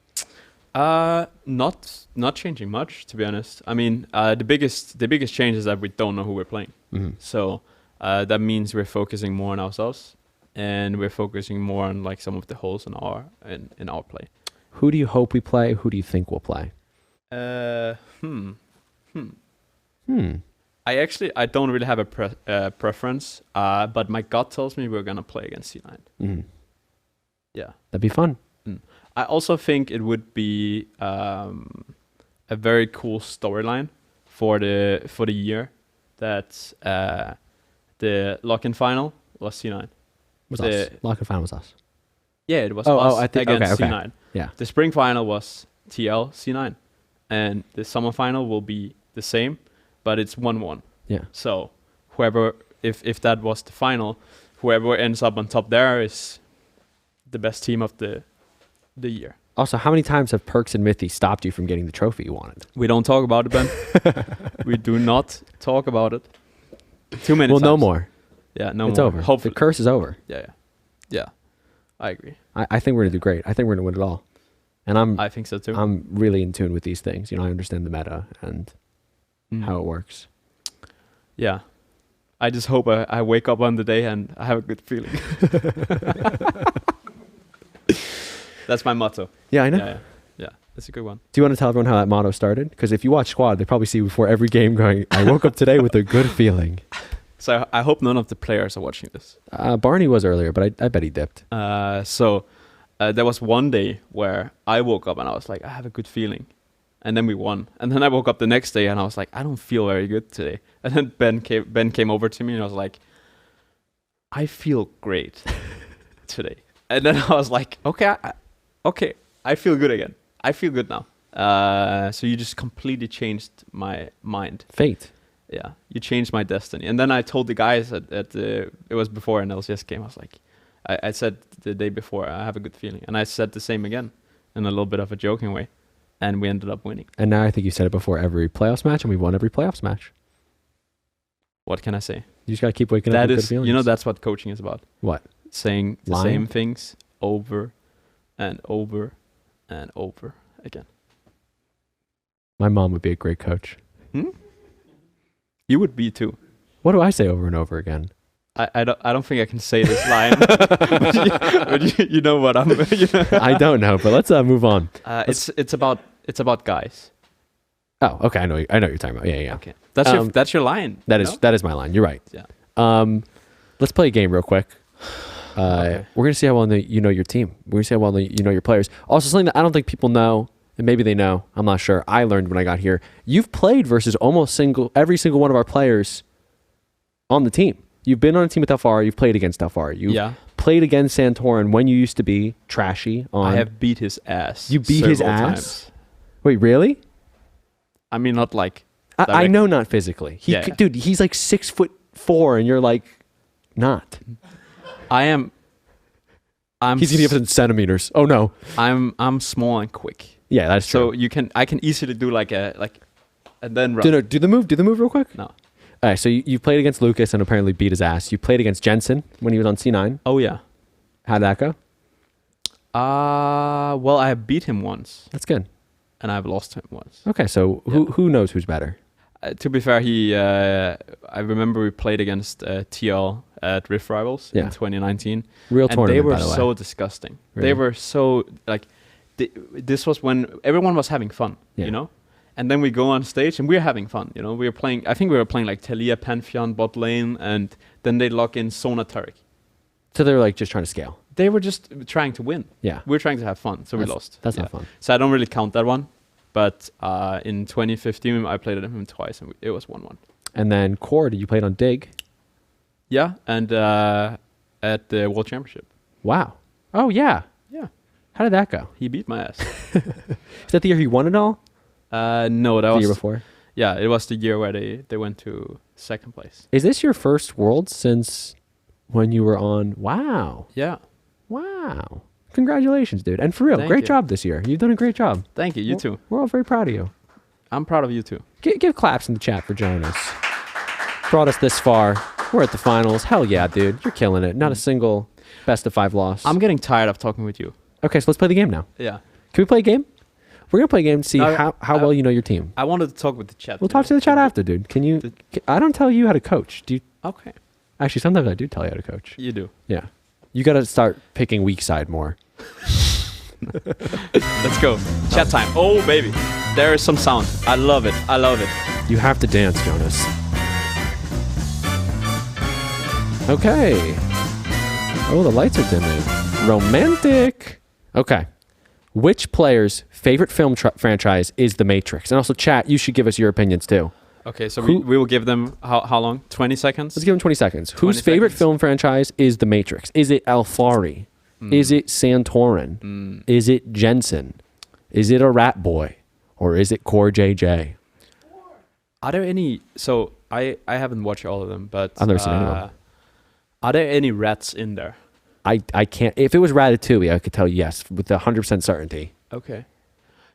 Not changing much, to be honest. I mean, the biggest change is that we don't know who we're playing. So that means we're focusing more on ourselves, and we're focusing more on like some of the holes in our play. Who do you hope we play? Who do you think we'll play? I don't really have a preference, but my gut tells me we're gonna play against C9. Yeah, that'd be fun. I also think it would be a very cool storyline for the year that the lock-in final was C9. Was us. Lock-in final was us. Yeah, it was us I think, against okay. C9. Yeah. The spring final was TL C9, and the summer final will be the same, but it's 1-1. Yeah. So whoever, if that was the final, whoever ends up on top there is the best team of the year. Also, how many times have Perks and Mythy stopped you from getting the trophy you wanted? We don't talk about it, Ben. We do not talk about it. Too many times. No more. Yeah, no It's more. over. Hopefully. The curse is over. Yeah. I agree. I think we're gonna do great. I think we're gonna win it all. And I think so too. I'm really in tune with these things. You know, I understand the meta and Mm. how it works. Yeah. I just hope I wake up on the day and I have a good feeling. That's my motto. Yeah, I know. Yeah. That's a good one. Do you want to tell everyone how that motto started? Because if you watch Squad, they probably see before every game going, I woke up today with a good feeling. So I hope none of the players are watching this. Barney was earlier, but I bet he dipped. So there was one day where I woke up and I was like, I have a good feeling. And then we won. And then I woke up the next day and I was like, I don't feel very good today. And then Ben came over to me and I was like, I feel great today. And then I was like, okay, I feel good again. I feel good now. So you just completely changed my mind. Fate. Yeah, you changed my destiny. And then I told the guys it was before an LCS game. I was like, I said the day before, I have a good feeling. And I said the same again in a little bit of a joking way. And we ended up winning. And now I think you said it before every playoffs match, and we've won every playoffs match. What can I say? You just got to keep waking up with good feelings. You know, that's what coaching is about. What? Saying the Lying? same things over and over and over again. My mom would be a great coach. You would be too. What do I say over and over again? I don't think I can say this line, but you know what I'm. You know. I don't know, but let's move on. It's about guys. Oh, okay. I know what you're talking about. Yeah. Okay, that's your line. That is my line. You're right. Yeah. Let's play a game real quick. Okay. We're gonna see how well you know your team. We're gonna see how well you know your players. Also, something that I don't think people know, and maybe they know. I'm not sure. I learned when I got here. You've played versus almost every single one of our players on the team. You've been on a team with Alfari. You've played against Alfari. You've played against Santorin when you used to be trashy. I have beat his ass. You beat his ass? Times. Wait, really? I mean, not like. I know, not physically. Dude, he's like 6'4", and you're like, not. I'm. He's gonna give us in centimeters. Oh no. I'm small and quick. Yeah, that's true. So I can easily do and then run. Do the move real quick. No. All right, so you played against Lucas and apparently beat his ass. You played against Jensen when he was on C9. Oh yeah. How'd that go? Well, I have beat him once. That's good. And I've lost him once. Okay, so who knows who's better? To be fair, I remember we played against TL at Rift Rivals in 2019. Real and tournament, they were by the way. so disgusting. Really? They were so this was when everyone was having fun, you know. And then we go on stage and we're having fun, you know. We were playing. I think we were playing like Talia, Pantheon, bot lane, and then they lock in Sona Tariq. So they were like just trying to scale. They were just trying to win. Yeah, we're trying to have fun, so we lost. That's not fun. So I don't really count that one. But in 2015, I played him twice, and it was 1-1. And then Kold, you played on Dig. Yeah, and at the World Championship. Wow. Oh yeah. Yeah. How did that go? He beat my ass. Is that the year he won it all? No, that was the year before. Yeah, it was the year where they went to second place. Is this your first World since when you were on? Wow. Yeah. Wow. Congratulations, dude. And for real, great job this year. You've done a great job. Thank you. You too. We're all very proud of you. I'm proud of you too. Give claps in the chat for Jonas. Brought us this far. We're at the finals. Hell yeah, dude. You're killing it. Not a single best of 5 loss. I'm getting tired of talking with you. Okay, so let's play the game now. Yeah. Can we play a game? We're going to play a game to see how well you know your team. I wanted to talk with the chat. We'll talk to the chat after, dude. Can you... I don't tell you how to coach. Do you... Okay. Actually, sometimes I do tell you how to coach. You do. Yeah. You got to start picking weak side more. Let's go. Chat time. Oh, baby. There is some sound. I love it. I love it. You have to dance, Jonas. Okay. Oh, the lights are dimming. Romantic. Okay. Which player's favorite film franchise is The Matrix? And also, chat, you should give us your opinions too. Okay, so we will give them how long? 20 seconds? Let's give them 20 seconds. 20 Whose favorite seconds. film franchise is The Matrix? Is it Alfari? Is it Santorin? Is it Jensen? Is it a Rat Boy? Or is it Core JJ? Are there any... So, I haven't watched all of them, but... I've never seen any of them. Are there any rats in there? I can't... If it was Ratatouille, I could tell you yes, with 100% certainty. Okay.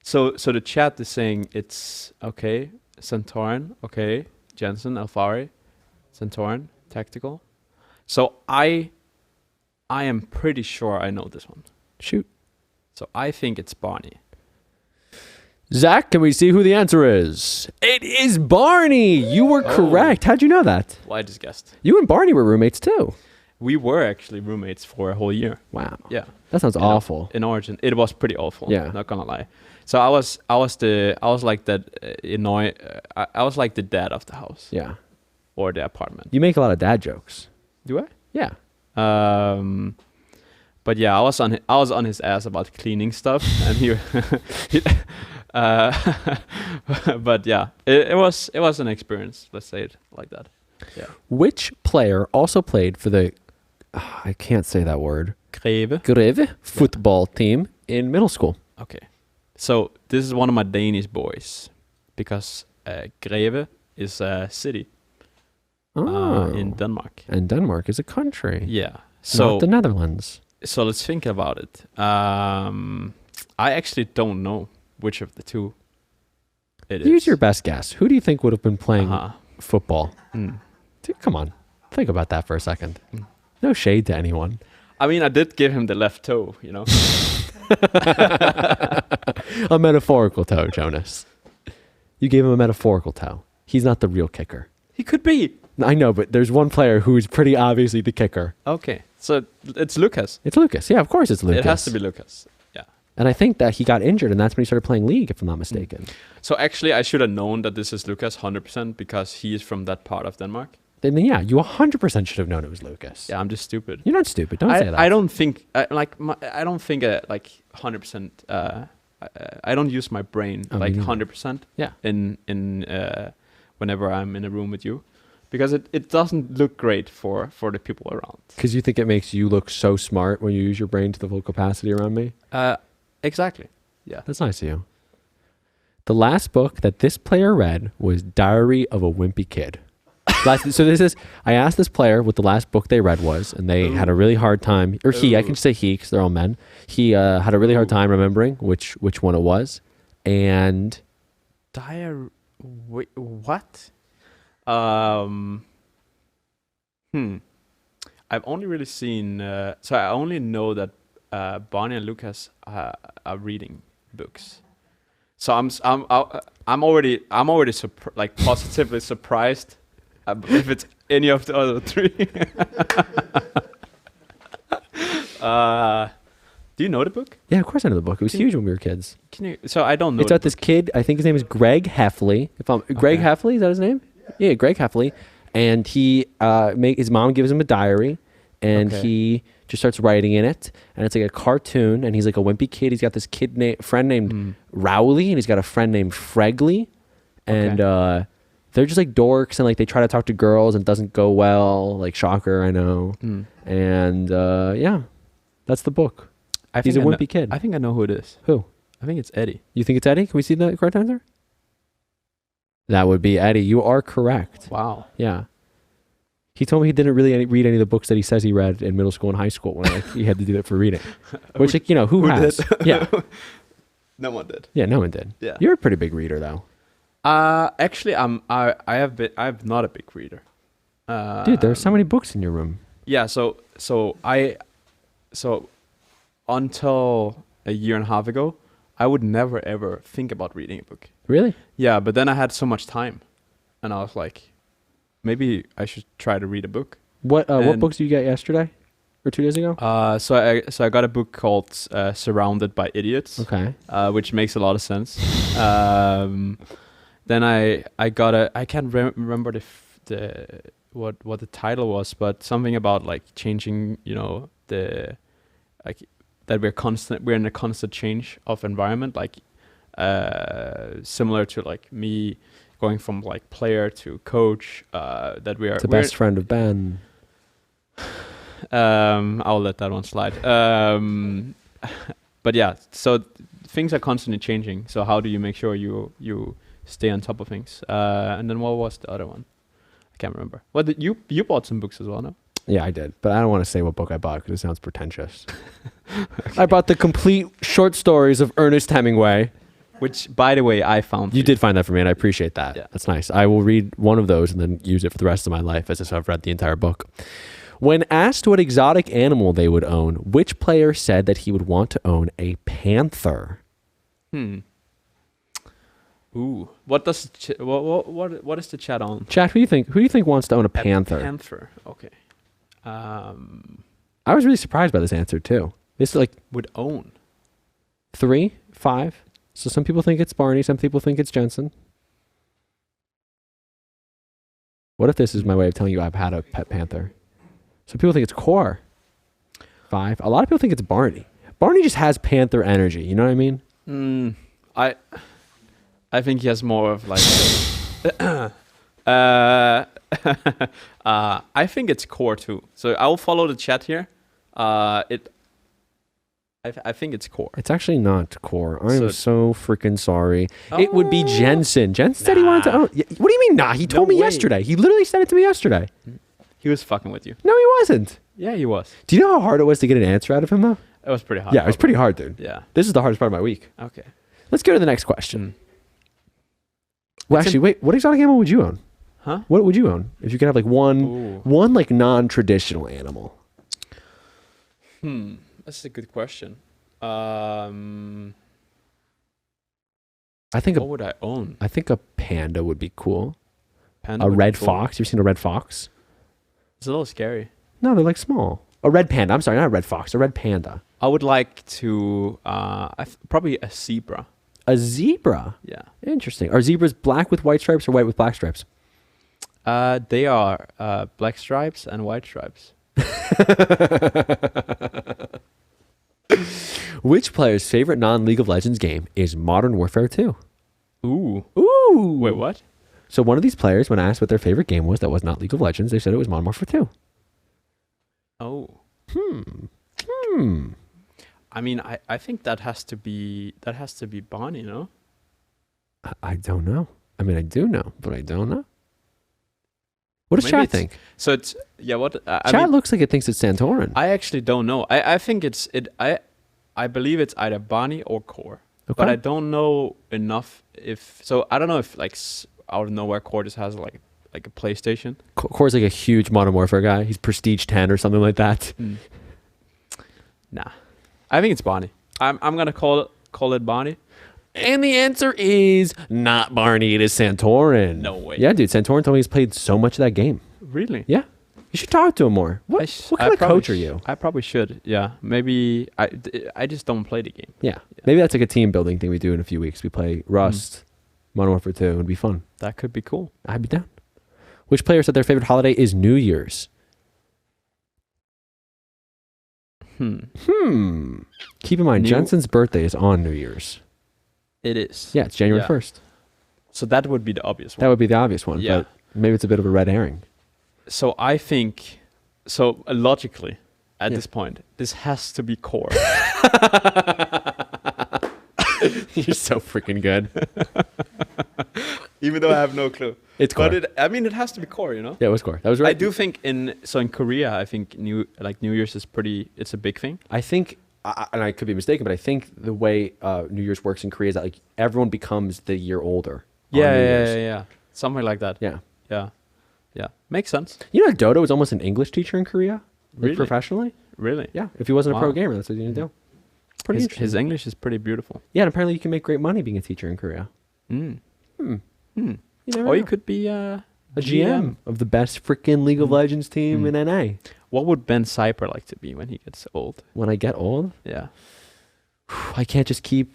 So the chat is saying it's... Okay, Santorin, okay, Jensen, Alfari, Santorin, Tactical. So I am pretty sure I know this one. Shoot. So I think it's Barney. Zach, can we see who the answer is? It is Barney. You were correct. How'd you know that? Well, I just guessed. You and Barney were roommates too. We were actually roommates for a whole year. Wow. Yeah. That sounds awful. In Origin, it was pretty awful. Yeah. Not gonna lie. So I was like that I was like the dad of the house Yeah. or the apartment. You make a lot of dad jokes. Do I? Yeah. But yeah, I was on his ass about cleaning stuff, and but yeah, it was an experience. Let's say it like that. Yeah. Which player also played for the I can't say that word. Greve. Football team in middle school. Okay. So this is one of my Danish boys, because Greve is a city in Denmark. And Denmark is a country. Yeah. So not the Netherlands. So let's think about it. I actually don't know which of the two it is. Use your best guess. Who do you think would have been playing football? Mm. Dude, come on. Think about that for a second. No shade to anyone. I mean, I did give him the left toe, you know. A metaphorical toe, Jonas. You gave him a metaphorical toe. He's not the real kicker. He could be. I know, but there's one player who's pretty obviously the kicker. Okay. So it's Lucas. It's Lucas. Yeah, of course it's Lucas. It has to be Lucas. Yeah. And I think that he got injured, and that's when he started playing League, if I'm not mistaken. So actually, I should have known that this is Lucas 100% because he is from that part of Denmark. Then yeah, you 100% should have known it was Lucas. Yeah, I'm just stupid. You're not stupid. Don't say that. I don't think I don't think like 100%. I don't use my brain like 100%. Yeah. In whenever I'm in a room with you, because it doesn't look great for the people around. Because you think it makes you look so smart when you use your brain to the full capacity around me? Exactly. Yeah. That's nice of you. The last book that this player read was Diary of a Wimpy Kid. I asked this player what the last book they read was, and they had a really hard time, or I can just say he because they're all men. He had a really hard time remembering which one it was. And what? I've only really seen, so I only know that Barney and Lucas are reading books. So I'm already positively surprised if it's any of the other three. Do you know the book? Yeah, of course I know the book. It was huge when we were kids. So I don't know. It's about this kid. I think his name is Greg Heffley. Greg Heffley, is that his name? Yeah, Greg Heffley. And he his mom gives him a diary, and he just starts writing in it. And it's like a cartoon, and he's like a wimpy kid. He's got this friend named Rowley, and he's got a friend named Fregley. And they're just like dorks, and like they try to talk to girls, and it doesn't go well. Like, shocker, I know. And yeah, that's the book. He's a wimpy kid. I think I know who it is. Who? I think it's Eddie. You think it's Eddie? Can we see the correct answer? That would be Eddie. You are correct. Wow. Yeah. He told me he didn't really read any of the books that he says he read in middle school and high school when he had to do that for reading. Which, who has? Did? Yeah. No one did. Yeah, no one did. Yeah. You're a pretty big reader, though. Actually, I'm not a big reader. Dude, there are so many books in your room. Yeah. So until a year and a half ago, I would never ever think about reading a book. Really? Yeah, but then I had so much time, and I was like, maybe I should try to read a book. What books did you get yesterday or 2 days ago? So I got a book called Surrounded by Idiots. Okay. Which makes a lot of sense. Then I got I can't remember what the title was, but something about like changing, that we're in a constant change of environment, like similar to like me going from like player to coach, that we're best friend of Ben. I'll let that one slide. But yeah, so things are constantly changing. So how do you make sure you stay on top of things? And then what was the other one? I can't remember. What you bought some books as well, no? Yeah, I did, but I don't want to say what book I bought because it sounds pretentious. Okay. I bought the complete short stories of Ernest Hemingway. Which, by the way, I found. You did find that for me, and I appreciate that. Yeah. That's nice. I will read one of those and then use it for the rest of my life as if I've read the entire book. When asked what exotic animal they would own, which player said that he would want to own a panther? Ooh. What does what is the chat on? Chat, who do you think? Who do you think wants to own a panther? Panther. Okay. I was really surprised by this answer too. This is like Would own. 3, 5. So some people think it's Barney, some people think it's Jensen. What if this is my way of telling you I've had a pet panther? Some people think it's Core. 5. A lot of people think it's Barney. Barney just has panther energy. You know what I mean? I think he has more of like. I think it's Core too. So I'll follow the chat here. I think it's Core. It's actually not Core. I am So- so freaking sorry. It would be Jensen. Jensen said he wanted to own. Yeah, what do you mean, nah? He told me way. yesterday. He literally said it to me yesterday. He was fucking with you. No, he wasn't. Yeah, he was. Do you know how hard it was to get an answer out of him, though? It was pretty hard. Yeah, it was pretty hard, dude. Yeah. This is the hardest part of my week. Okay. Let's go to the next question. Well, It's actually, wait. What exotic animal would you own? Huh? What would you own if you could have like one Ooh. like non-traditional animal? That's a good question. I think What would I own? I think a panda would be cool. Panda A would be red cool. fox. You ever seen a red fox? It's a little scary. No, they're like small. A red panda. I'm sorry, not a red fox. A red panda. I would like to probably a zebra. A zebra. Yeah. Interesting. Are zebras black with white stripes or white with black stripes? They are black stripes and white stripes. Which player's favorite non-League of Legends game is Modern Warfare 2? Ooh. Ooh. Wait, what? So one of these players, when asked what their favorite game was that was not League of Legends, they said it was Modern Warfare 2. Oh. Hmm. I mean, I think that has to be Bonnie, no? I don't know. I mean, I do know, but I don't know. What does Maybe chat it's- think? So it's what I Chat mean, looks like it thinks it's Santorin. I actually don't know. I think I believe it's either Bonnie or Core. Okay. But I don't know enough I don't know if like out of nowhere Core just has like a PlayStation. Core's like a huge Modern Warfare guy. He's Prestige 10 or something like that. Nah. I think it's Bonnie. I'm gonna call it Bonnie. And the answer is not Barney. It is Santorin. No way. Yeah, dude. Santorin told me he's played so much of that game. Really? Yeah. You should talk to him more. What kind of coach are you? I probably should. Yeah. Maybe I just don't play the game. Yeah. Maybe that's like a team building thing we do in a few weeks. We play Rust, Modern Warfare 2. It'd be fun. That could be cool. I'd be down. Which player said their favorite holiday is New Year's? Keep in mind, Jensen's birthday is on New Year's. It is. Yeah, it's January Yeah. 1st. So that would be the obvious one. That would be the obvious one. Yeah. But maybe it's a bit of a red herring. So I think, logically, at Yeah. this point, this has to be Core. You're so freaking good. Even though I have no clue. It's Core. But it has to be Core, you know? Yeah, it was Core. That was right. I do think in Korea, I think New Year's is it's a big thing. I think, and I could be mistaken, but I think the way New Year's works in Korea is that like everyone becomes the year older. on New Year's. Yeah. Something like that. Yeah. Yeah. Makes sense. You know, Dodo was almost an English teacher in Korea, like Really? professionally. Really? Yeah, if he wasn't a pro Wow. gamer, that's what he didn't do. Pretty interesting. His English is pretty beautiful. Yeah, and apparently you can make great money being a teacher in Korea. You never Or you know. could be a GM of the best freaking League of Legends team in NA. What would Ben Zieper like to be when he gets old? When I get old, Yeah. I can't just keep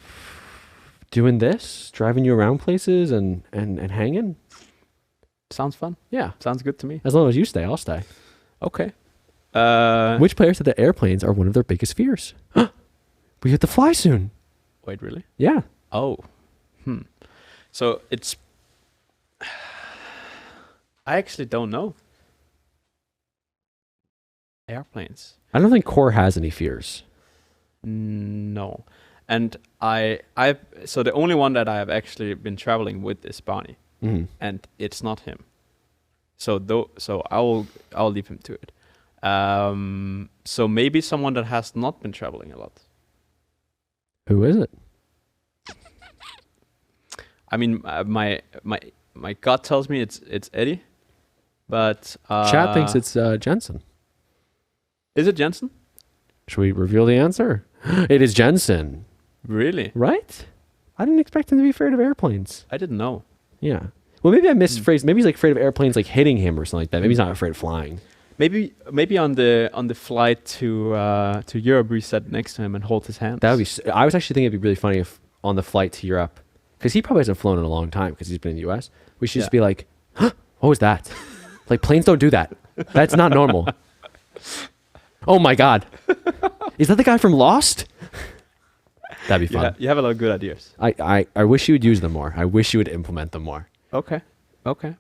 doing this, driving you around places and hanging. Sounds fun. Yeah, Sounds good to me. as long as you stay, I'll stay. Okay. Which player said that airplanes are one of their biggest fears? We get to fly soon. Wait, really? Yeah. Oh. So it's... I actually don't know. Airplanes. I don't think Core has any fears. No. And so the only one that I have actually been traveling with is Barney. And it's not him. So I'll leave him to it. So maybe someone that has not been traveling a lot. Who is it? I mean, my gut tells me it's Eddie, but Chat thinks it's Jensen. Is it Jensen? Should we reveal the answer? It is Jensen. Really? Right? I didn't expect him to be afraid of airplanes. I didn't know. Yeah. Well, maybe I misphrased. Maybe he's like afraid of airplanes like hitting him or something like that. Maybe he's not afraid of flying. Maybe on the flight to Europe, we sat next to him and hold his hand. That would be. I was actually thinking it'd be really funny if on the flight to Europe, because he probably hasn't flown in a long time because he's been in the U.S. We should just be like, huh, "What was that? Like planes don't do that. That's not normal." Oh my God, is that the guy from Lost? That'd be fun. You have a lot of good ideas. I wish you would use them more. I wish you would implement them more. Okay.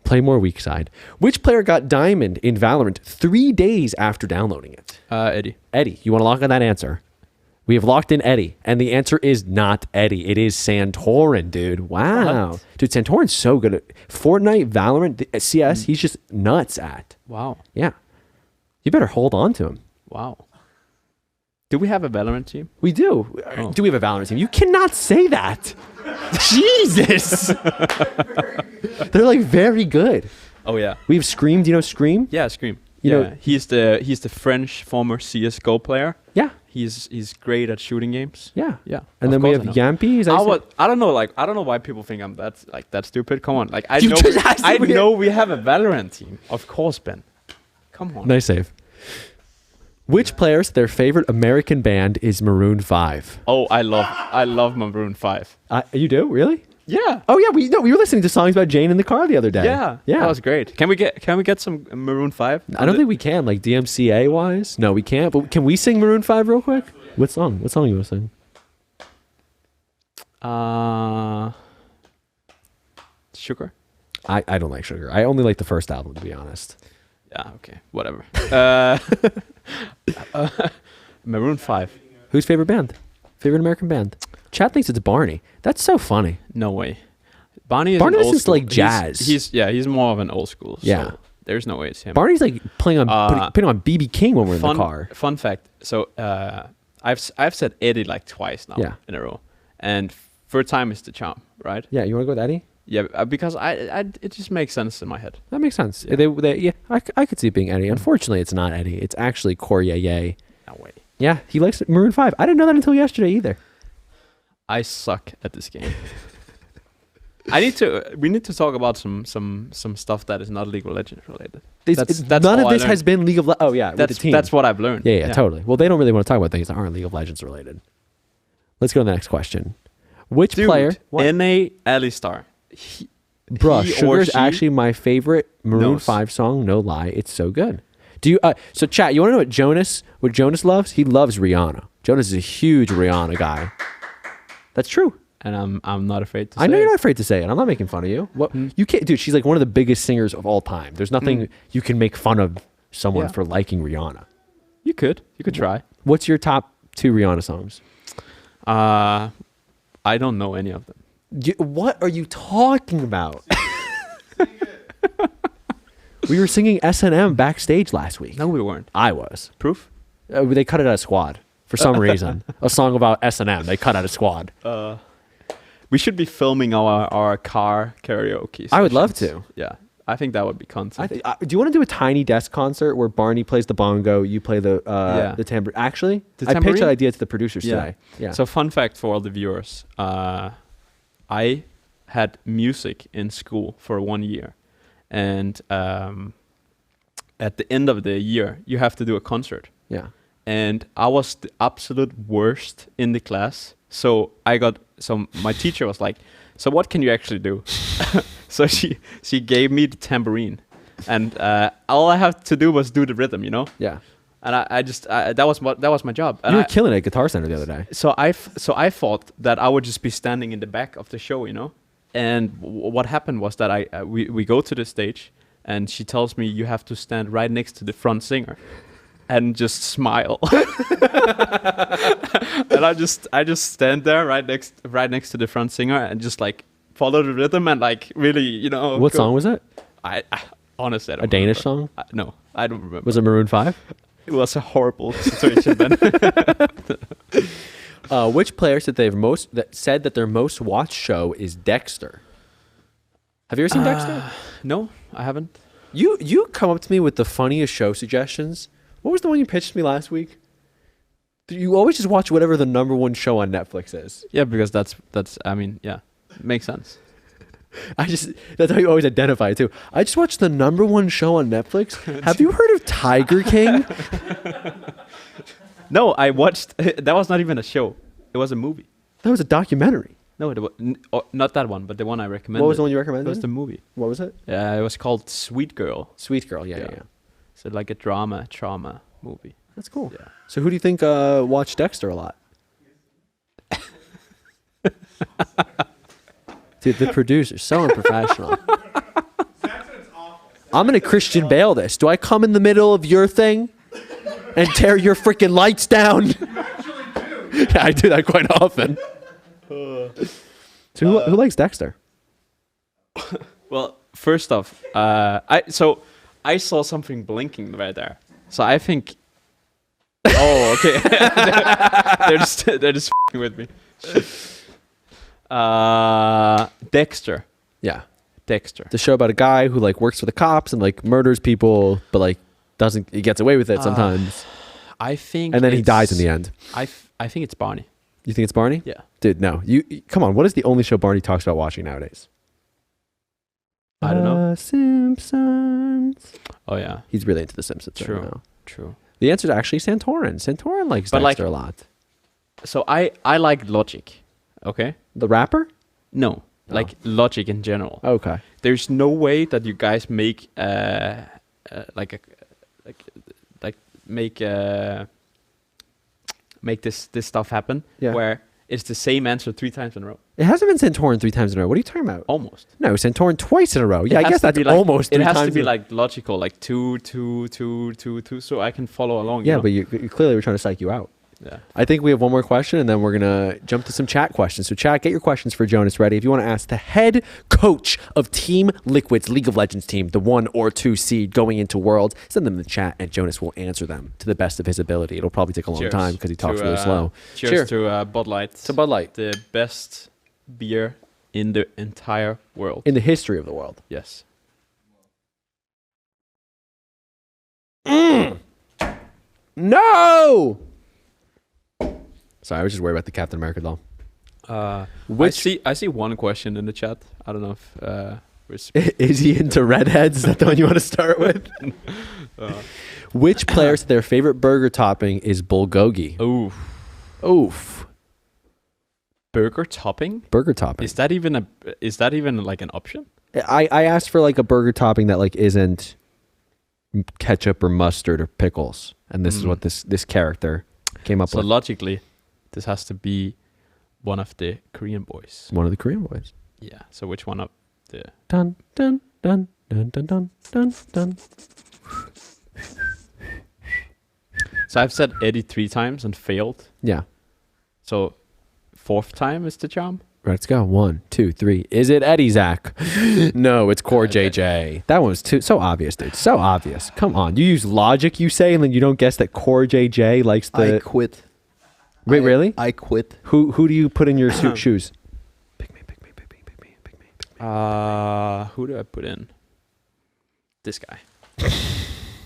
Play more weak side. Which player got diamond in Valorant 3 days after downloading it? Eddie. Eddie, you want to lock in that answer? We have locked in Eddie, and the answer is not Eddie. It is Santorin, dude. Wow. What? Dude, Santorin's so good at Fortnite, Valorant, CS. He's just nuts at. Wow. Yeah. You better hold on to him. Wow. Do we have a Valorant team? We do. Oh. Do we have a Valorant team? You cannot say that. Jesus. They're like very good. Oh yeah. We have Scream. Do you know Scream? Yeah, Scream. You Yeah, know- he's the French former CS:GO player. Yeah. He's great at shooting games. Yeah. Yeah. And of then we course have I know. Yampy. Is that his name? I don't know. Like I don't know why people think I'm that stupid. Come on. Like I You know. just asked I me. know we have a Valorant team. Of course, Ben. Come on. Nice save. Which players, their favorite American band is Maroon 5? Oh, I love Maroon 5. You do? Really? Yeah. Oh yeah, we were listening to songs about Jane in the car the other day. Yeah. Yeah. That was great. Can we get some Maroon 5? I don't think we can, like DMCA wise. No, we can't. But can we sing Maroon 5 real quick? What song? What song you want to sing? Sugar. I don't like Sugar. I only like the first album, to be honest. Yeah. Okay. Whatever. Maroon 5. Whose favorite band? Favorite American band? Chad thinks it's Barney. That's so funny. No way. Barney Barney an old listens to, school. like, jazz. He's more of an old school. Yeah. So there's no way it's him. Barney's like putting on BB King when we're in the fun, car. Fun fact. So I've said Eddie like twice now Yeah. in a row, and third time is the charm, right? Yeah, you want to go with Eddie? Yeah, because it just makes sense in my head. That makes sense. Yeah. I could see it being Eddie. Unfortunately, it's not Eddie. It's actually Corey Yeye. No way. Yeah, he likes Maroon 5. I didn't know that until yesterday either. I suck at this game. We need to talk about some stuff that is not League of Legends related. That's None all of I this has learned. been League of Legends. Oh, yeah, with the team. That's what I've learned. Yeah, totally. Well, they don't really want to talk about things that aren't League of Legends related. Let's go to the next question. Which Dude, player? NA Alistar. Bruh, he or Sugar's she actually my favorite Maroon knows. 5 song. No lie, it's so good. Do you? So, chat. You want to know what Jonas loves? He loves Rihanna. Jonas is a huge Rihanna guy. That's true. And I'm not afraid to say I know it. you're not afraid to say it. I'm not making fun of you. What you can't, dude? She's like one of the biggest singers of all time. There's nothing you can make fun of someone Yeah. for liking Rihanna. You could try. What's your top 2 Rihanna songs? I don't know any of them. What are you talking about? We were singing S&M backstage last week. No, we weren't. I was. Proof? They cut it out of Squad for some reason. A song about S&M. They cut out of Squad. We should be filming our car karaoke. I would love sessions. to. Yeah, I think that would be content. Do you want to do a tiny desk concert where Barney plays the bongo, you play the tambourine? Actually, The I pitched tambourine? that idea to the producers Yeah. today. Yeah. So fun fact for all the viewers, I had music in school for 1 year, and at the end of the year, you have to do a concert. yeah. And I was the absolute worst in the class. So my teacher was like, "So what can you actually do?" So she gave me the tambourine, and all I have to do was do the rhythm, you know. Yeah. And that was my job. And You were killing it at Guitar Center the other day. So I thought that I would just be standing in the back of the show, you know. And what happened was that we go to the stage, and she tells me you have to stand right next to the front singer, and just smile. And I just stand there right next to the front singer and just like follow the rhythm and like really, you know. What song was it? I honestly I don't A Danish remember. song? No, I don't remember. Was it Maroon 5? It was a horrible situation then. Which player said said that their most watched show is Dexter? Have you ever seen Dexter? No, I haven't. You come up to me with the funniest show suggestions. What was the one you pitched me last week? You always just watch whatever the number one show on Netflix is. Yeah, because that's. I mean, yeah, makes sense. That's how you always identify it too. I just watched the number one show on Netflix. Have you heard of Tiger King? No, I watched. That was not even a show. It was a movie. That was a documentary. No, it was not that one, but the one I recommended. What was the one you It recommended? was the movie. What was it? Yeah, it was called Sweet Girl. Sweet Girl. Yeah. So like a trauma movie. That's cool. Yeah. So who do you think watched Dexter a lot? Dude, the producer's so unprofessional. Samson's awful. I'm gonna Christian Bale this. Do I come in the middle of your thing and tear your freaking lights down? You actually do. Yeah, I do that quite often. So who likes Dexter? Well, first off, I saw something blinking right there. So I think. Oh, okay. they're just f***ing with me. Dexter. Yeah, Dexter. the show about a guy who like works for the cops and like murders people, but like he gets away with it sometimes, I think. and then he dies in the end. I think it's Barney. You think it's Barney? Yeah. Dude, no. You come on. What is the only show Barney talks about watching nowadays? I don't know. Simpsons. Oh yeah. He's really into the Simpsons True. right now. True. The answer is actually Santorin. Santorin likes But, Dexter like- a lot. So I like Logic. Okay. The rapper? No. Like Logic in general. Okay. There's no way that you guys make make this stuff happen. Yeah. Where it's the same answer 3 times in a row. It hasn't been Santorin 3 times in a row. What are you talking about? Almost. No, Santorin twice in a row. Yeah, I It has guess to that's be like- almost 3 It has times. to be in a- like logical, like 2, 2, 2, 2, 2, so I can follow along. Yeah, you know? but you clearly were trying to psych you out. Yeah. I think we have one more question, and then we're going to jump to some chat questions. So, chat, get your questions for Jonas ready. If you want to ask the head coach of Team Liquid's League of Legends team, the 1 or 2 seed going into Worlds, send them in the chat, and Jonas will answer them to the best of his ability. It'll probably take a long Cheers time because he talks to, really slow. Cheers to Bud Light. To Bud Light. The best beer in the entire world. In the history of the world. Yes. No! Sorry, I was just worried about the Captain America doll. I see one question in the chat. I don't know if Is he into redheads? Is that the one you want to start with? Which player said their favorite burger topping is bulgogi? Oof. Burger topping? Burger topping. Is that even like an option? I asked for like a burger topping that like isn't ketchup or mustard or pickles, and this is what this character came up So with. logically, this has to be one of the Korean boys. One of the Korean boys. Yeah. So which one of the? Dun dun dun dun dun dun dun dun. So I've said Eddie 3 times and failed. Yeah. So 4th time is the charm. Let's go. 1, 2, 3. Is it Eddie, Zach? No, it's Core Okay. JJ. That one was so obvious, dude. So obvious. Come on. You use logic, you say, and then you don't guess that Core JJ likes the. I quit. Wait, really? I quit. Who do you put in your shoes? Pick me. Who do I put in? This guy.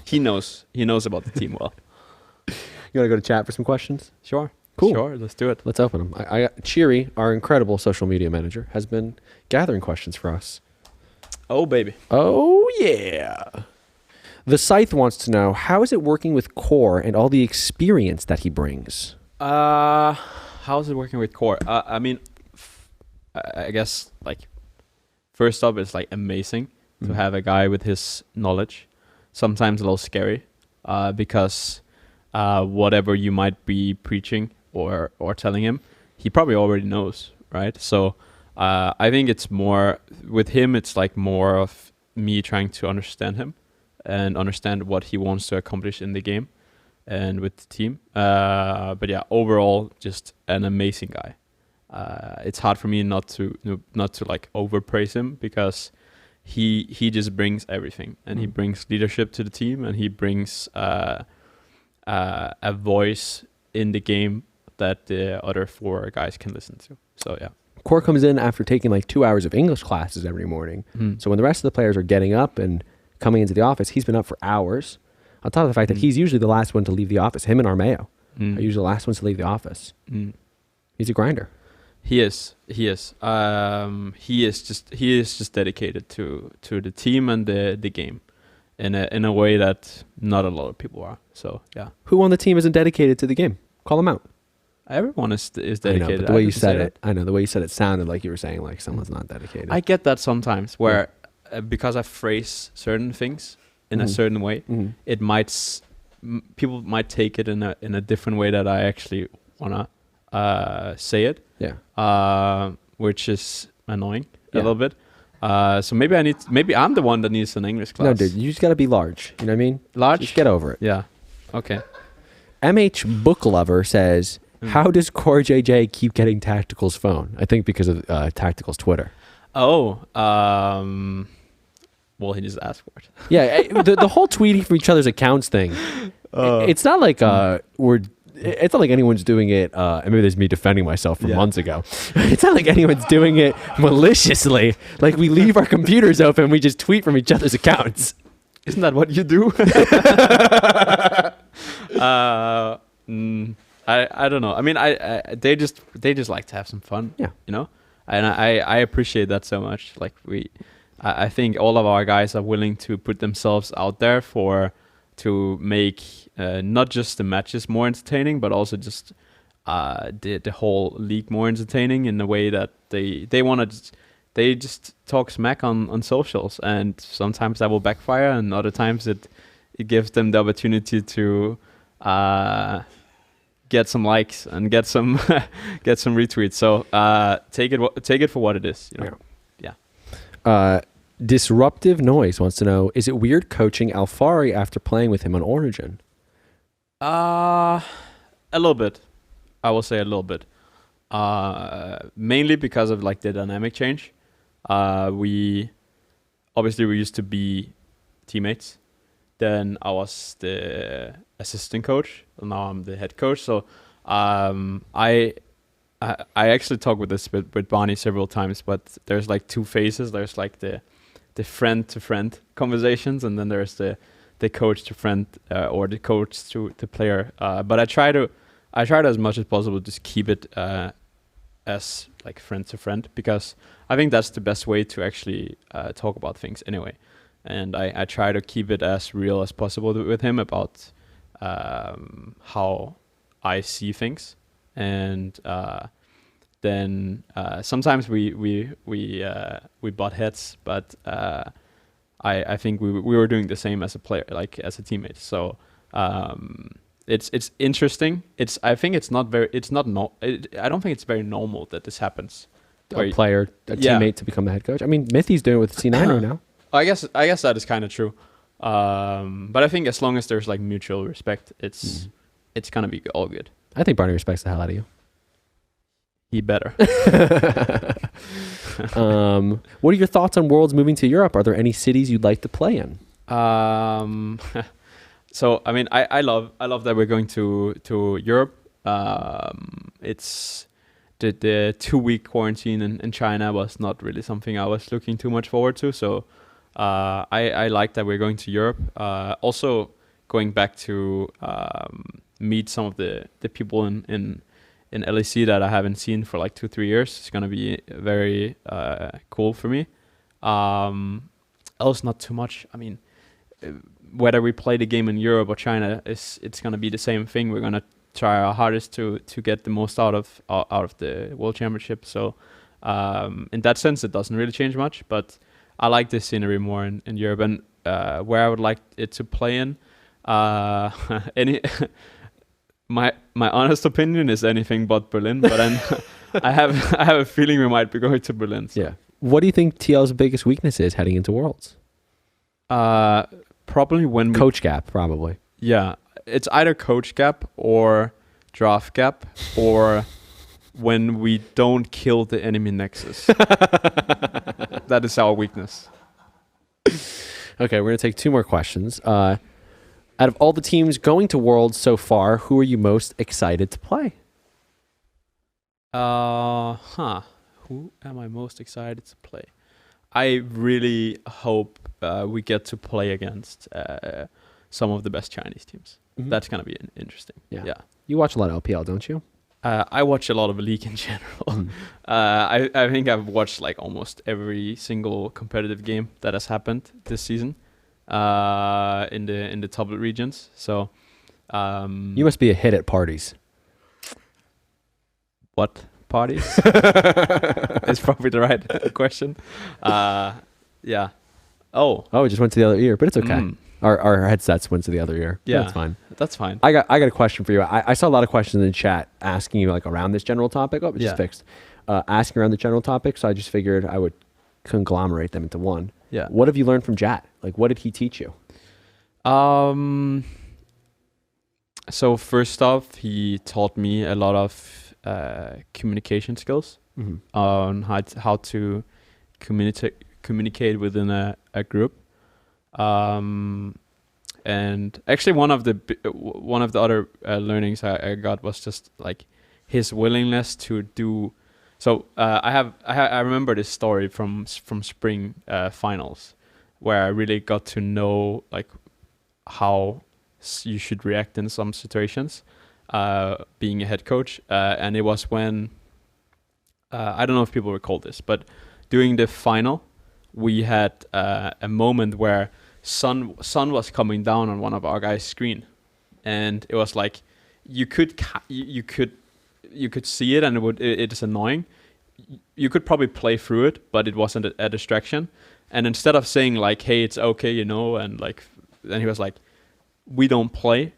He knows about the team well. You want to go to chat for some questions? Sure. Cool. Sure, let's do it. Let's open them. I Cheery, our incredible social media manager, has been gathering questions for us. Oh baby. Oh, yeah. The Scythe wants to know, how is it working with Core and all the experience that he brings? How's it working with Core? I mean, I guess like first up, it's like amazing to have a guy with his knowledge. Sometimes a little scary, because whatever you might be preaching or telling him, he probably already knows, right? So I think it's more with him. It's like more of me trying to understand him and understand what he wants to accomplish in the game and with the team. But yeah, overall, just an amazing guy. It's hard for me not to like overpraise him because he just brings everything, and he brings leadership to the team, and he brings a voice in the game that the other 4 guys can listen to. So yeah. Core comes in after taking like 2 hours of English classes every morning. So when the rest of the players are getting up and coming into the office, he's been up for hours. On top of the fact that he's usually the last one to leave the office. Him and Armeo Mm. are usually the last ones to leave the office. Mm. He's a grinder. He is. He is just dedicated to the team and the game, in a way that not a lot of people are. So yeah, Who on the team isn't dedicated to the game? Call him out. everyone is I dedicated. know, but the way you didn't said say it, I know the way you said it sounded like you were saying like someone's not dedicated. I get that sometimes where because I phrase certain things in a Mhm. certain way, Mhm. it might people might take it in a different way that I actually wanna say it, Yeah. which is annoying a Yeah. little bit. So maybe I'm the one that needs an English class. No, dude, you just got to be large. You know what I mean? Large? Just get over it. Yeah. Okay. MH Book Lover says, Mm. how does Core JJ keep getting Tactical's phone? I think because of Tactical's Twitter. Oh. Well, he just asked for it. Yeah, the whole tweeting from each other's accounts thing. It's not like it's not like anyone's doing it. And maybe there's me defending myself from Yeah. months ago. It's not like anyone's doing it maliciously. Like we leave our computers open, we just tweet from each other's accounts. Isn't that what you do? I don't know. I mean, they just like to have some fun. Yeah. You know, and I appreciate that so much. Like I think all of our guys are willing to put themselves out there to make not just the matches more entertaining, but also just the whole league more entertaining in the way that they want to. They just talk smack on socials, and sometimes that will backfire, and other times it gives them the opportunity to get some likes and get some get some retweets. So take it for what it is. You know? Disruptive Noise wants to know, is it weird coaching Alfari after playing with him on Origin? A little bit. I will say a little bit. Mainly because of like the dynamic change. We used to be teammates. Then I was the assistant coach. And now I'm the head coach. So I actually talked with Barney several times, but there's like two phases. There's like the friend to friend conversations, and then there's the coach to friend or the coach to the player. But I try to as much as possible just keep it as like friend to friend, because I think that's the best way to actually talk about things anyway. And I try to keep it as real as possible with him about how I see things. And then sometimes we butt heads, but I think we were doing the same as a player, like as a teammate. So it's interesting. I don't think it's very normal that this happens. A Where player, a teammate to become the head coach? I mean, Mithy's doing it with C9 right now. I guess that is kind of true. But I think as long as there's like mutual respect, it's gonna be all good. I think Barney respects the hell out of you. He better. What are your thoughts on Worlds moving to Europe? Are there any cities you'd like to play in? So I mean, I love that we're going to Europe. It's the 2-week quarantine in China was not really something I was looking too much forward to. So I like that we're going to Europe. Also going back to meet some of the people in LEC that I haven't seen for like 2-3 years. It's gonna be very cool for me. Else not too much. I mean, whether we play the game in Europe or China, it's gonna be the same thing. We're gonna try our hardest to get the most out of the World Championship. So in that sense, it doesn't really change much. But I like the scenery more in Europe, and where I would like it to play in. Any my honest opinion is anything but Berlin, but then I have a feeling we might be going to Berlin. So. Yeah. What do you think TL's biggest weakness is heading into Worlds? Probably when Coach gap, probably. Yeah, it's either coach gap or draft gap, or when we don't kill the enemy nexus. That is our weakness. Okay, we're going to take 2 more questions. Out of all the teams going to Worlds so far, who are you most excited to play? Who am I most excited to play? I really hope we get to play against some of the best Chinese teams. Mhm. That's gonna be interesting. Yeah. Yeah. You watch a lot of LPL, don't you? I watch a lot of League in general. Mhm. I think I've watched like almost every single competitive game that has happened this season in the tablet regions. So You must be a hit at parties. what parties? Is probably the right question. Yeah. Oh, Oh, it just went to the other ear, but it's okay. Mm. Our headsets went to the other ear. Yeah. That's fine. that's fine. I got a question for you. I saw a lot of questions in the chat asking you like around this general topic. Oh, it's just Yeah. fixed. Asking around the general topic, so I just figured I would conglomerate them into one. Yeah. What have you learned from Jat? Like, what did he teach you? So first off, he taught me a lot of communication skills Mm-hmm. on how to communicate within a group. And actually, one of the other learnings I got was just like his willingness to do. So I remember this story from spring finals, where I really got to know like how you should react in some situations, being a head coach. And it was when I don't know if people recall this, but during the final, we had a moment where sun was coming down on one of our guys' screen, and it was like you could see it, and it is annoying. You could probably play through it, but it wasn't a distraction. And instead of saying like, "Hey, it's okay," you know, and like, then he was like, "We don't play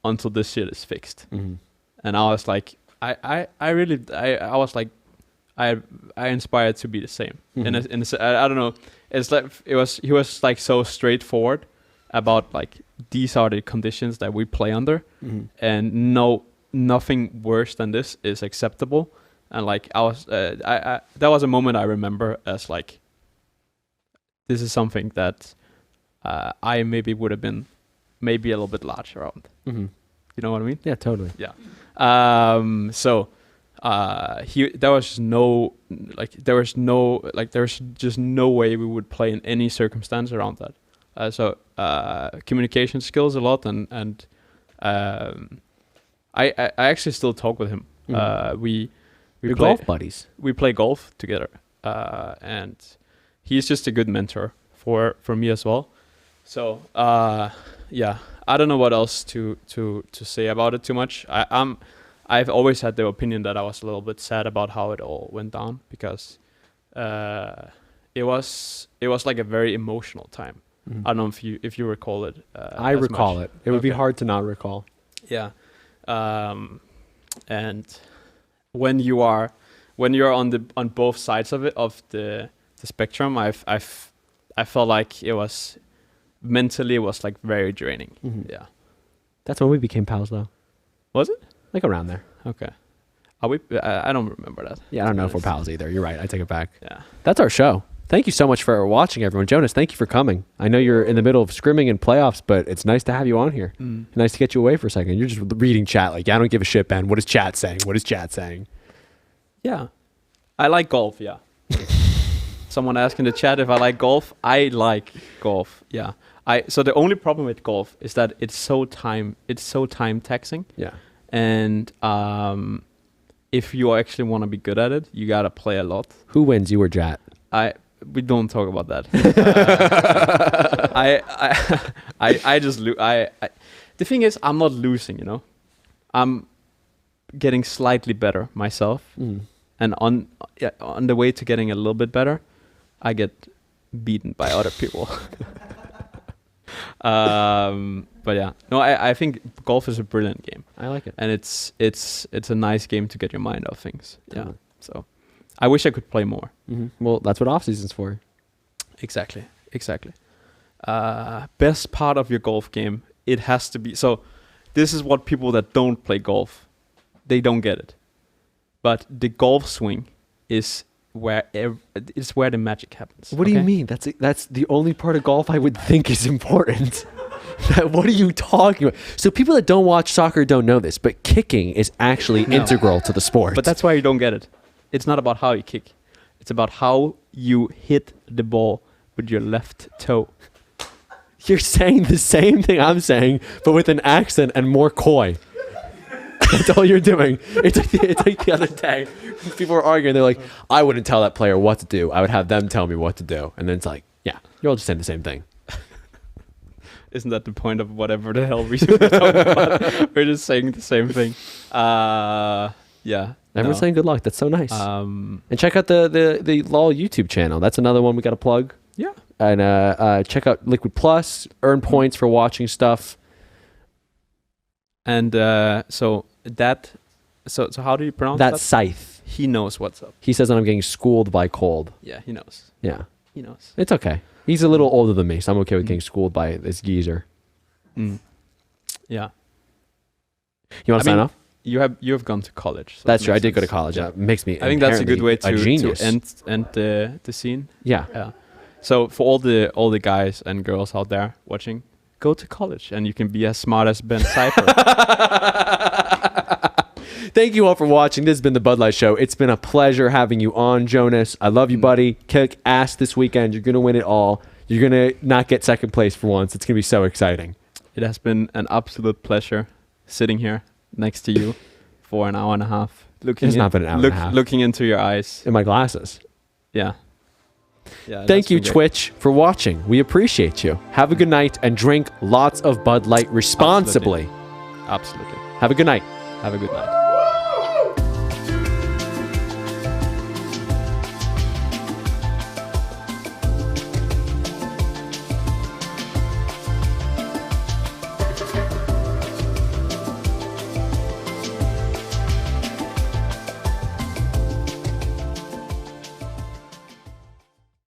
until this shit is fixed." Mm-hmm. And I was like, I was like, I inspired to be the same. Mhm. I don't know. It's like he was like so straightforward about like these are the conditions that we play under, Mm-hmm. and nothing worse than this is acceptable. And like I was, that was a moment I remember as like, this is something that I maybe would have been maybe a little bit larger around. Mm-hmm. You know what I mean? Yeah, totally. Yeah. So there was just no way we would play in any circumstance around that. So communication skills a lot, and I actually still talk with him. Mhm. We You're play golf buddies. we play golf together, and he's just a good mentor for me as well. So yeah, I don't know what else to say about it too much. I've always had the opinion that I was a little bit sad about how it all went down, because it was like a very emotional time. Mhm. I don't know if you recall it. I as recall much. it. It would be Okay. hard to not recall. Yeah, and when you're on both sides of the spectrum, I felt like it was mentally like very draining. Mhm. Yeah, That's when we became pals, though. was it? Like around there. Okay. Are we? I don't remember that. Yeah, I don't know if we're Honest. pals either. You're right. I take it back. Yeah. That's our show. Thank you so much for watching, everyone. Jonas, thank you for coming. I know you're in the middle of scrimming and playoffs, but it's nice to have you on here. Nice to get you away for a second. You're just reading chat like, yeah, I don't give a shit, Ben. What is chat saying? What is chat saying? Yeah. I like golf. Yeah. Someone asked in the chat if I like golf. I like golf. Yeah. So the only problem with golf is that it's so time taxing. Yeah. And if you actually want to be good at it, you gotta play a lot. Who wins, you or Jat? We don't talk about that. I just the thing is, I'm not losing. You know, I'm getting slightly better myself, and on the way to getting a little bit better, I get beaten by other people. But yeah, no, I think golf is a brilliant game. I like it. And it's a nice game to get your mind off things. Yeah. Totally. So I wish I could play more. Well, that's what off season's for. Exactly. Best part of your golf game, it has to be. So this is what people that don't play golf, they don't get it. But the golf swing is where the magic happens. What do you mean? That's the only part of golf I would think is important. What are you talking about? So people that don't watch soccer don't know this, but kicking is actually integral to the sport. But that's why you don't get it. It's not about how you kick. It's about how you hit the ball with your left toe. You're saying the same thing I'm saying, but with an accent and more coy. That's all you're doing. It's like the other day. People were arguing. They're like, I wouldn't tell that player what to do. I would have them tell me what to do. And then it's like, yeah, you're all just saying the same thing. Isn't that the point of whatever the hell we're talking about? We're just saying the same thing. Yeah. Everyone's saying good luck. That's so nice. And check out the LOL YouTube channel. That's another one we got to plug. Yeah. And check out Liquid Plus. Earn points for watching stuff. And so how do you pronounce that? That's Scythe. He knows what's up. He says that I'm getting schooled by Kold. Yeah, he knows. Yeah. He knows. It's okay. He's a little older than me, so I'm okay with getting schooled by this geezer. Yeah. You want to sign off? You have gone to college. So That's true. I did go to sense. college. Yeah. That makes me. I think that's a good way to genius. end the scene. Yeah. Yeah. So for all the guys and girls out there watching, go to college and you can be as smart as Ben Zieper. Thank you all for watching. This has been the Bud Light Show. It's been a pleasure having you on, Jonas. I love you, buddy. Kick ass this weekend. You're gonna win it all. You're gonna not get second place for once. It's gonna be so exciting. It has been an absolute pleasure sitting here next to you for an hour and a half. Looking It's not been an hour and a half. Looking into your eyes. In my glasses. Yeah. Yeah. Thank you, Twitch, for watching. We appreciate you. Have a good night and drink lots of Bud Light responsibly. Absolutely. Have a good night. Have a good night.